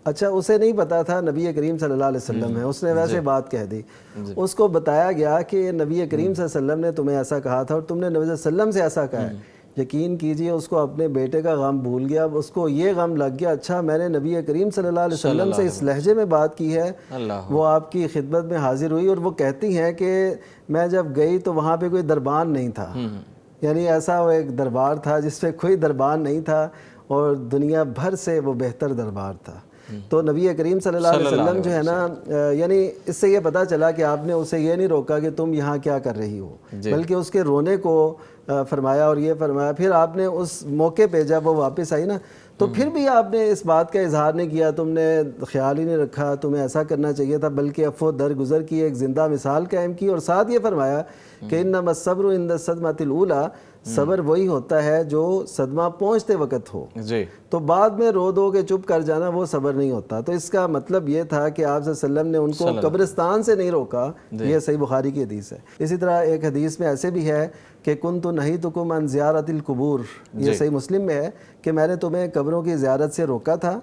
اچھا اسے نہیں پتا تھا نبی کریم صلی اللہ علیہ وسلم ہے، اس نے ویسے بات کہہ دی. اس کو بتایا گیا کہ نبی کریم صلی اللہ علیہ وسلم نے تمہیں ایسا کہا تھا اور تم نے نبی صلی اللہ علیہ وسلم سے ایسا کہا ہے. یقین کیجئے اس کو اپنے بیٹے کا غم بھول گیا. اب اس کو یہ غم لگ گیا، اچھا میں نے نبی کریم صلی اللہ علیہ وسلم سے اس لہجے میں بات کی ہے. وہ آپ کی خدمت میں حاضر ہوئی اور وہ کہتی ہیں کہ میں جب گئی تو وہاں پہ کوئی دربان نہیں تھا. یعنی ایسا وہ ایک دربار تھا جس پہ کوئی دربان نہیں تھا اور دنیا بھر سے وہ بہتر دربار تھا. تو نبی کریم صلی اللہ علیہ وسلم جو ہے نا، یعنی اس سے یہ پتہ چلا کہ آپ نے اسے یہ نہیں روکا کہ تم یہاں کیا کر رہی ہو، بلکہ اس کے رونے کو فرمایا اور یہ فرمایا. پھر آپ نے اس موقع پہ جب وہ واپس آئی نا، تو پھر بھی آپ نے اس بات کا اظہار نہیں کیا، تم نے خیال ہی نہیں رکھا، تمہیں ایسا کرنا چاہیے تھا، بلکہ عفو درگزر کی ایک زندہ مثال قائم کی. اور ساتھ یہ فرمایا کہ انما الصبر عند الصدمۃ الاولی، صبر وہی ہوتا ہے جو صدمہ پہنچتے وقت ہو. تو بعد میں رو دو کے چپ کر جانا وہ صبر نہیں ہوتا. تو اس کا مطلب یہ تھا کہ آپ صلی اللہ علیہ وسلم نے ان کو قبرستان سے نہیں روکا. یہ صحیح بخاری کی حدیث ہے. اسی طرح ایک حدیث میں ایسے بھی ہے کہ کنت نہیتکم عن زیارت القبور، یہ صحیح مسلم میں ہے کہ میں نے تمہیں قبروں کی زیارت سے روکا تھا،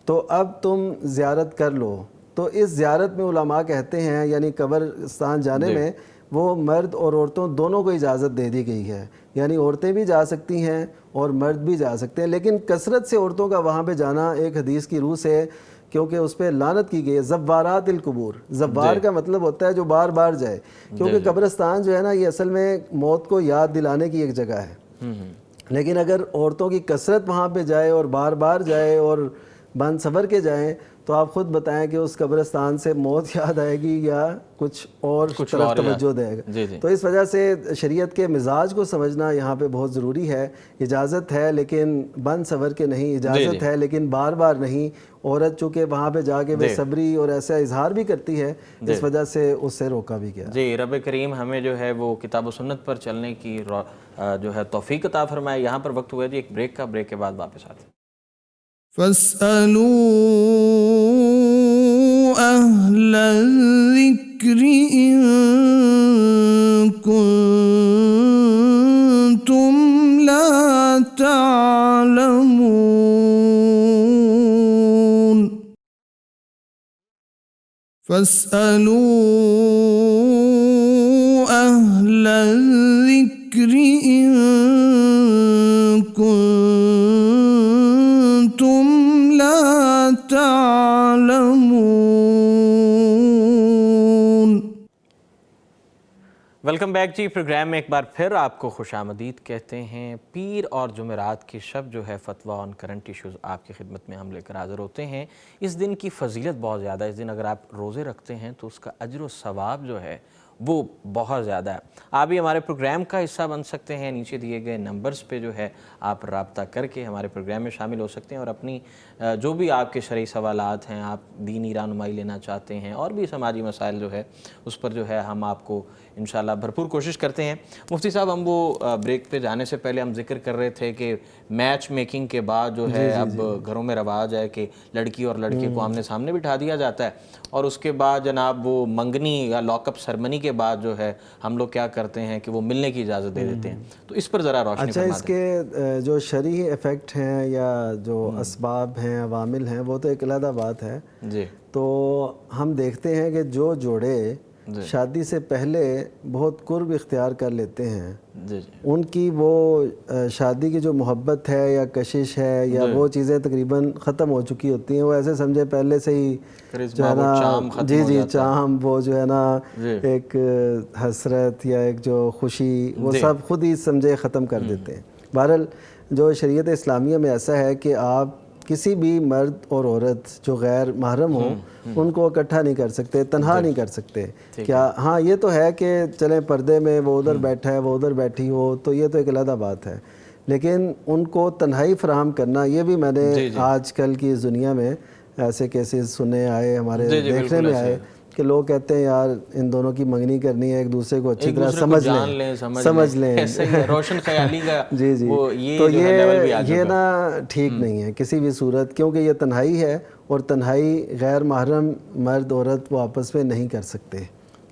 تو اب تم زیارت کر لو. تو اس زیارت میں علماء کہتے ہیں یعنی قبرستان جانے میں وہ مرد اور عورتوں دونوں کو اجازت دے دی گئی ہے. یعنی عورتیں بھی جا سکتی ہیں اور مرد بھی جا سکتے ہیں، لیکن کثرت سے عورتوں کا وہاں پہ جانا ایک حدیث کی روح سے، کیونکہ اس پہ لعنت کی گئی ہے. زوارات القبور، زوار کا مطلب ہوتا ہے جو بار بار جائے، کیونکہ قبرستان جو ہے نا یہ اصل میں موت کو یاد دلانے کی ایک جگہ ہے. لیکن اگر عورتوں کی کثرت وہاں پہ جائے اور بار بار جائے اور بن سور کے جائیں، تو آپ خود بتائیں کہ اس قبرستان سے موت یاد آئے گی یا کچھ اور طرف توجہ دے گا. تو اس وجہ سے شریعت کے مزاج کو سمجھنا یہاں پہ بہت ضروری ہے. اجازت ہے لیکن بن سور کے نہیں، اجازت ہے لیکن بار بار نہیں. عورت چونکہ وہاں پہ جا کے بے صبری اور ایسا اظہار بھی کرتی ہے، اس وجہ سے اس سے روکا بھی گیا. جی رب کریم ہمیں جو ہے وہ کتاب و سنت پر چلنے کی جو ہے توفیق عطا فرمائے. یہاں پر وقت ہوا جی ایک بریک کا، بریک کے بعد واپس آتے ہیں. فاسألوا أهل الذكر إن كنتم لا تعلمون. فاسألوا أهل الذكر إن كنتم لا تعلمون. ویلکم بیک جی. پروگرام میں ایک بار پھر آپ کو خوش آمدید کہتے ہیں. پیر اور جمعرات کی شب جو ہے فتویٰ آن کرنٹ ایشوز آپ کی خدمت میں ہم لے کر حاضر ہوتے ہیں. اس دن کی فضیلت بہت زیادہ ہے. اس دن اگر آپ روزے رکھتے ہیں تو اس کا اجر و ثواب جو ہے وہ بہت زیادہ ہے. آپ بھی ہمارے پروگرام کا حصہ بن سکتے ہیں. نیچے دیے گئے نمبرز پہ جو ہے آپ رابطہ کر کے ہمارے پروگرام میں شامل ہو سکتے ہیں اور اپنی جو بھی آپ کے شرعی سوالات ہیں، آپ دینی رہنمائی لینا چاہتے ہیں اور بھی سماجی مسائل جو ہے اس پر جو ہے ہم آپ کو انشاءاللہ بھرپور کوشش کرتے ہیں. مفتی صاحب ہم وہ بریک پہ جانے سے پہلے ہم ذکر کر رہے تھے کہ میچ میکنگ کے بعد جو ہے اب گھروں میں رواج ہے کہ لڑکی اور لڑکے کو آمنے سامنے بٹھا دیا جاتا ہے اور اس کے بعد جناب وہ منگنی یا لاک اپ سرمنی کے بعد جو ہے ہم لوگ کیا کرتے ہیں کہ وہ ملنے کی اجازت دے دیتے ہیں، تو اس پر ذرا روشنی اچھا، فرما اس دیں۔ کے جو شرعی ایفیکٹ ہیں یا جو اسباب ہیں، عوامل ہیں، وہ تو ایک علیحدہ بات ہے۔ جی تو ہم دیکھتے ہیں کہ جو جوڑے شادی سے پہلے بہت قرب اختیار کر لیتے ہیں، جی ان کی وہ شادی کی جو محبت ہے یا کشش ہے یا وہ چیزیں تقریباً ختم ہو چکی ہوتی ہیں۔ وہ ایسے سمجھے پہلے سے ہی جو ہے نا، جی چاہم، وہ جو ہے نا ایک حسرت یا ایک جو خوشی، وہ سب خود ہی سمجھے ختم کر دیتے ہیں۔ بہرحال جو شریعت اسلامیہ میں ایسا ہے کہ آپ کسی بھی مرد اور عورت جو غیر محرم ہوں ان کو اکٹھا نہیں کر سکتے، تنہا نہیں کر سکتے۔ کیا ہاں یہ تو ہے کہ چلیں پردے میں وہ ادھر بیٹھا ہے وہ ادھر بیٹھی ہو، تو یہ تو ایک علیحدہ بات ہے، لیکن ان کو تنہائی فراہم کرنا، یہ بھی میں نے آج کل کی اس دنیا میں ایسے کیسز سنے آئے، ہمارے دیکھنے میں آئے کہ لوگ کہتے ہیں یار ان دونوں کی منگنی کرنی ہے، ایک دوسرے کو اچھی طرح سمجھ لیں روشن خیالی کا جی تو یہ نا ٹھیک نہیں ہے کسی بھی صورت، کیونکہ یہ تنہائی ہے، اور تنہائی غیر محرم مرد عورت وہ آپس میں نہیں کر سکتے۔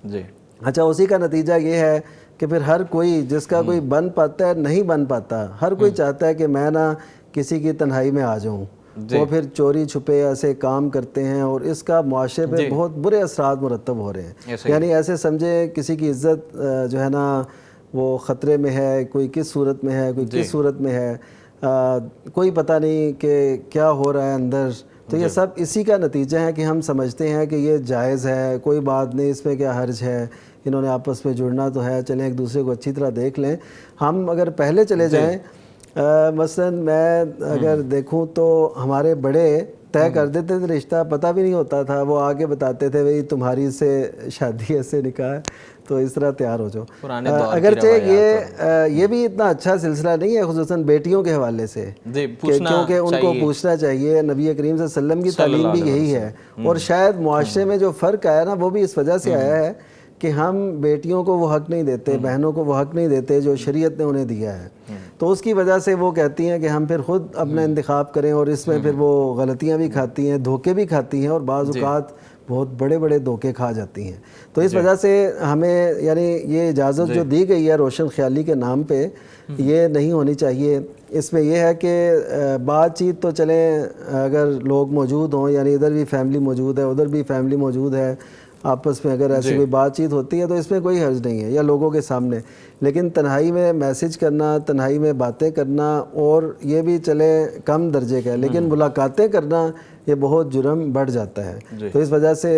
جی اچھا، اسی کا نتیجہ یہ ہے کہ پھر ہر کوئی جس کا کوئی بن پاتا ہے نہیں بن پاتا، ہر کوئی چاہتا ہے کہ میں نا کسی کی تنہائی میں آ جاؤں، وہ پھر چوری چھپے ایسے کام کرتے ہیں، اور اس کا معاشرے پہ بہت برے اثرات مرتب ہو رہے ہیں۔ یعنی ایسے سمجھے کسی کی عزت جو ہے نا وہ خطرے میں ہے، کوئی کس صورت میں ہے، کوئی کس صورت میں ہے، کوئی پتہ نہیں کہ کیا ہو رہا ہے اندر۔ تو یہ سب اسی کا نتیجہ ہے کہ ہم سمجھتے ہیں کہ یہ جائز ہے، کوئی بات نہیں، اس میں کیا حرج ہے، انہوں نے آپس میں جڑنا تو ہے، چلیں ایک دوسرے کو اچھی طرح دیکھ لیں۔ ہم اگر پہلے چلے جائیں، مثلا میں اگر دیکھوں تو ہمارے بڑے طے کر دیتے تھے رشتہ، پتہ بھی نہیں ہوتا تھا، وہ آگے بتاتے تھے بھئی تمہاری سے شادی ایسے نکاح ہے تو اس طرح تیار ہو جاؤ۔ اگرچہ یہ بھی اتنا اچھا سلسلہ نہیں ہے، خصوصاً بیٹیوں کے حوالے سے، کیونکہ ان کو پوچھنا چاہیے۔ نبی کریم صلی اللہ علیہ وسلم کی تعلیم بھی یہی ہے، اور شاید معاشرے میں جو فرق آیا نا وہ بھی اس وجہ سے آیا ہے کہ ہم بیٹیوں کو وہ حق نہیں دیتے، بہنوں کو وہ حق نہیں دیتے جو شریعت نے انہیں دیا ہے، تو اس کی وجہ سے وہ کہتی ہیں کہ ہم پھر خود اپنا انتخاب کریں، اور اس میں پھر وہ غلطیاں بھی کھاتی ہیں، دھوکے بھی کھاتی ہیں، اور بعض اوقات بہت بڑے بڑے دھوکے کھا جاتی ہیں۔ تو اس وجہ سے ہمیں یعنی یہ اجازت جو دی گئی ہے روشن خیالی کے نام پہ، یہ نہیں ہونی چاہیے۔ اس میں یہ ہے کہ بات چیت تو چلیں اگر لوگ موجود ہوں، یعنی ادھر بھی فیملی موجود ہے ادھر بھی فیملی موجود ہے، آپس میں اگر ایسی کوئی بات چیت ہوتی ہے تو اس میں کوئی حرج نہیں ہے، یا لوگوں کے سامنے، لیکن تنہائی میں میسج کرنا، تنہائی میں باتیں کرنا، اور یہ بھی چلے کم درجے کا ہے، لیکن ملاقاتیں کرنا یہ بہت جرم بڑھ جاتا ہے۔ تو اس وجہ سے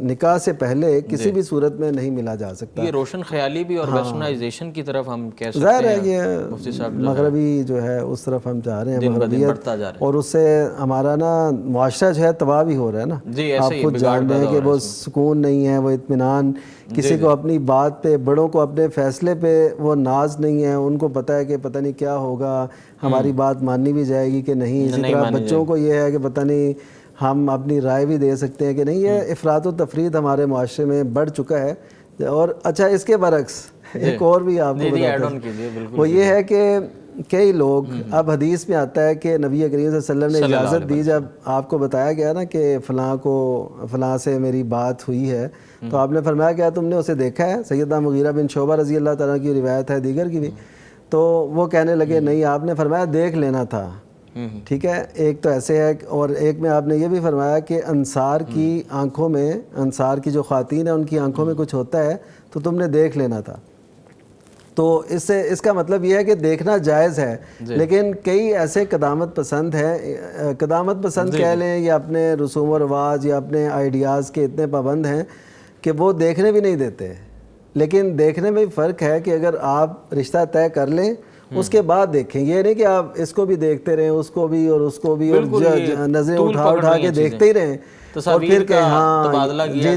نکاح سے پہلے کسی بھی صورت میں نہیں ملا جا سکتا۔ یہ روشن خیالی بھی اور ویسٹرنائزیشن کی طرف ہم کہہ سکتے ہیں، ظاہر ہے یہ مغربی جو ہے اس طرف ہم جا رہے ہیں، مغربیت، اور اس سے ہمارا نا معاشرہ جو ہے تباہ بھی ہو رہا ہے نا۔ آپ خود جان رہے ہیں کہ وہ سکون نہیں ہے، وہ اطمینان، کسی کو اپنی بات پہ، بڑوں کو اپنے فیصلے پہ وہ ناز نہیں ہے، ان کو پتہ ہے کہ پتہ نہیں کیا ہوگا، ہماری بات ماننی بھی جائے گی کہ نہیں۔ اسی طرح بچوں کو یہ ہے کہ پتہ نہیں ہم اپنی رائے بھی دے سکتے ہیں کہ نہیں۔ یہ افراط و تفریط ہمارے معاشرے میں بڑھ چکا ہے۔ اور اچھا، اس کے برعکس ایک اور بھی آپ کو بتاتا ہوں، وہ یہ ہے کہ کئی لوگ، اب حدیث میں آتا ہے کہ نبی کریم صلی اللہ علیہ وسلم نے اجازت دی، جب آپ کو بتایا گیا نا کہ فلاں سے میری بات ہوئی ہے، تو آپ نے فرمایا کیا تم نے اسے دیکھا ہے؟ سیدنا مغیرہ بن شعبہ رضی اللہ تعالیٰ کی روایت ہے، دیگر کی بھی، تو وہ کہنے لگے نہیں، آپ نے فرمایا دیکھ لینا تھا۔ ٹھیک ہے، ایک تو ایسے ہے، اور ایک میں آپ نے یہ بھی فرمایا کہ انصار کی آنکھوں میں، انصار کی جو خواتین ہیں ان کی آنکھوں میں کچھ ہوتا ہے تو تم نے دیکھ لینا تھا۔ تو اس کا مطلب یہ ہے کہ دیکھنا جائز ہے، لیکن کئی ایسے قدامت پسند ہیں، قدامت پسند کہہ لیں، یا اپنے رسوم و رواج یا اپنے آئیڈیاز کے اتنے پابند ہیں کہ وہ دیکھنے بھی نہیں دیتے۔ لیکن دیکھنے میں فرق ہے کہ اگر آپ رشتہ طے کر لیں اس کے بعد دیکھیں، یہ نہیں کہ آپ اس کو بھی دیکھتے رہیں، اس کو بھی اور اس کو بھی، اور نظریں اٹھا کے دیکھتے ہی رہیں، اور پھر کہ ہاں جی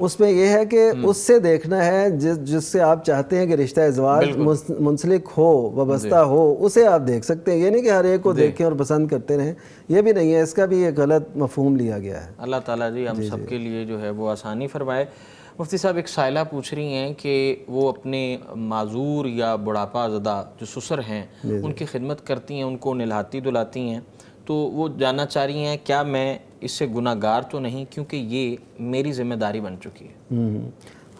اس میں یہ ہے کہ اس سے دیکھنا ہے جس سے آپ چاہتے ہیں کہ رشتہ ازواج منسلک ہو، وابستہ ہو، اسے آپ دیکھ سکتے ہیں۔ یہ نہیں کہ ہر ایک کو دیکھیں اور پسند کرتے رہیں، یہ بھی نہیں ہے، اس کا بھی ایک غلط مفہوم لیا گیا ہے۔ اللہ تعالیٰ جی ہم سب کے لیے جو ہے وہ آسانی فرمائے۔ مفتی صاحب، ایک سائلہ پوچھ رہی ہیں کہ وہ اپنے معذور یا بڑھاپا زدہ جو سسر ہیں ان کی خدمت کرتی ہیں، ان کو نہلاتی دھلاتی ہیں، تو وہ جاننا چاہ رہی ہیں کیا میں اس سے گناہ گار تو نہیں، کیونکہ یہ میری ذمہ داری بن چکی ہے۔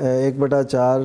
1/4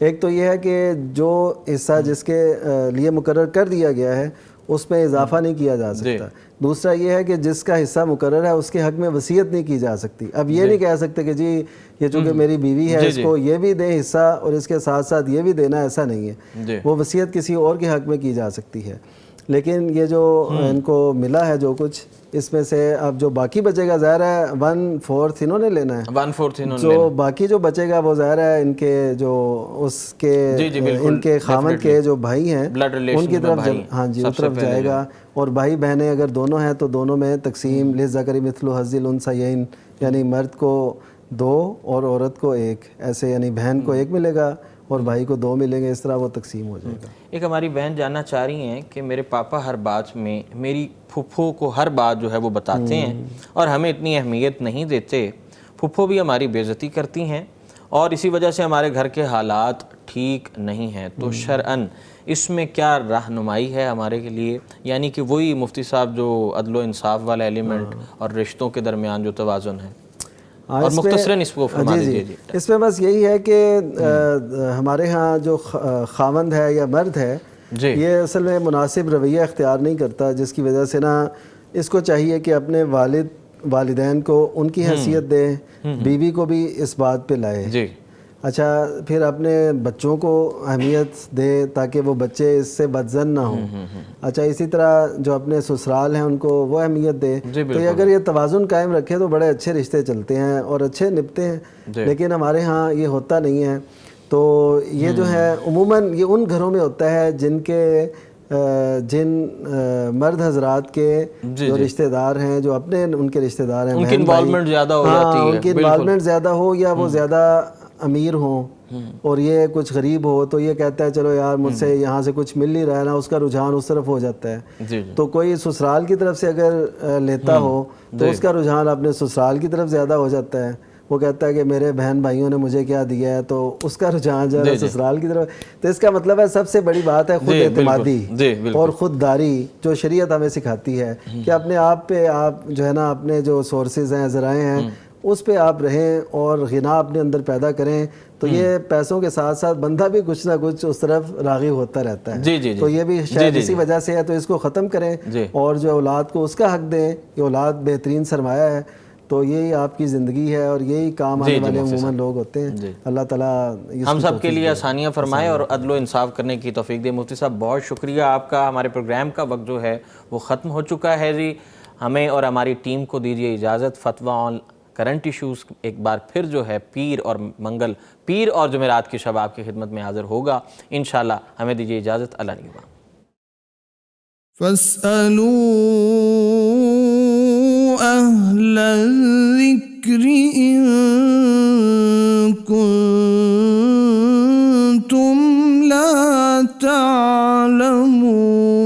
ایک تو یہ ہے کہ جو حصہ جس کے لیے مقرر کر دیا گیا ہے اس میں اضافہ نہیں کیا جا سکتا. دوسرا یہ ہے کہ جس کا حصہ مقرر ہے اس کے حق میں وصیت نہیں کی جا سکتی. اب یہ نہیں کہہ سکتے کہ جی یہ چونکہ میری بیوی ہے اس کو یہ بھی دیں حصہ اور اس کے ساتھ ساتھ یہ بھی دینا, ایسا نہیں ہے. وہ وصیت کسی اور کے حق میں کی جا سکتی ہے. لیکن یہ جو ان کو ملا ہے جو کچھ اس میں سے اب جو باقی بچے گا ظاہر ہے 1/4 انہوں نے لینا ہے. 1/4 انہوں نے جو باقی جو بچے گا وہ ظاہر ہے ان کے جو اس کے ان کے خاوند کے جو بھائی ہیں ان کی طرف ہاں جی اس طرف جائے گا. اور بھائی بہنیں اگر دونوں ہیں تو دونوں میں تقسیم للذکر مثل حظ الانثیین, یعنی مرد کو 2 اور عورت کو 1, ایسے یعنی بہن کو 1 ملے گا اور بھائی کو 2 ملیں گے, اس طرح وہ تقسیم ہو جائے گا. ایک ہماری بہن جاننا چاہ رہی ہیں کہ میرے پاپا ہر بات میں میری پھپھو کو ہر بات جو ہے وہ بتاتے ہیں اور ہمیں اتنی اہمیت نہیں دیتے. پھپھو بھی ہماری بے عزتی کرتی ہیں اور اسی وجہ سے ہمارے گھر کے حالات ٹھیک نہیں ہیں. تو شرعاً اس میں کیا رہنمائی ہے ہمارے کے لیے؟ یعنی کہ وہی مفتی صاحب جو عدل و انصاف والا ایلیمنٹ اور رشتوں کے درمیان جو توازن ہے, اور مختصراً اس کو فرما دیجیے. جی اس میں بس یہی ہے کہ ہمارے ہاں جو خاوند ہے یا مرد ہے یہ اصل میں مناسب رویہ اختیار نہیں کرتا, جس کی وجہ سے نا اس کو چاہیے کہ اپنے والدین کو ان کی حیثیت دے, بیوی کو بھی اس بات پہ لائے. اچھا پھر اپنے بچوں کو اہمیت دے تاکہ وہ بچے اس سے بدظن نہ ہوں. اچھا اسی طرح جو اپنے سسرال ہیں ان کو وہ اہمیت دے. تو اگر یہ توازن قائم رکھے تو بڑے اچھے رشتے چلتے ہیں اور اچھے نپتے ہیں. لیکن ہمارے ہاں یہ ہوتا نہیں ہے. تو یہ جو ہے عموماً یہ ان گھروں میں ہوتا ہے جن مرد حضرات کے جو رشتہ دار ہیں, جو اپنے ان کے رشتہ دار ہیں, ان کی انوالومنٹ زیادہ ہو جاتی ہے, ان کی انوالومنٹ زیادہ ہو یا وہ زیادہ امیر ہوں اور یہ کچھ غریب ہو, تو یہ کہتا ہے چلو یار مجھ سے یہاں سے کچھ مل نہیں رہا ہے نا, اس کا رجحان اس طرف ہو جاتا ہے. تو کوئی سسرال کی طرف سے اگر لیتا ہو تو اس کا رجحان اپنے سسرال کی طرف زیادہ ہو جاتا ہے. وہ کہتا ہے کہ میرے بہن بھائیوں نے مجھے کیا دیا ہے, تو اس کا رجحان جو ہے سسرال کی طرف. تو اس کا مطلب ہے سب سے بڑی بات ہے خود اعتمادی اور خودداری, جو شریعت ہمیں سکھاتی ہے کہ اپنے آپ پہ آپ جو ہے نا اپنے جو سورسز ہیں, ذرائع ہیں, اس پہ آپ رہیں اور غنا اپنے اندر پیدا کریں. تو یہ پیسوں کے ساتھ ساتھ بندہ بھی کچھ نہ کچھ اس طرف راغب ہوتا رہتا ہے. تو یہ بھی شاید اسی وجہ سے ہے. تو اس کو ختم کریں اور جو اولاد کو اس کا حق دیں کہ اولاد بہترین سرمایہ ہے. تو یہی آپ کی زندگی ہے اور یہی کام آنے والے عموماً لوگ ہوتے ہیں. اللہ تعالیٰ ہم سب کے لیے آسانیاں فرمائے اور عدل و انصاف کرنے کی توفیق دے. مفتی صاحب بہت شکریہ آپ کا. ہمارے پروگرام کا وقت جو ہے وہ ختم ہو چکا ہے جی. ہمیں اور ہماری ٹیم کو دیجیے اجازت. فتویٰ آن کرنٹ ایشوز ایک بار پھر جو ہے پیر اور جمعرات کی شب آپ کی خدمت میں حاضر ہوگا انشاءاللہ. ہمیں دیجیے اجازت. اللہ نگہبان. فاسألوا أهل الذكر إن كنتم لا تعلمون.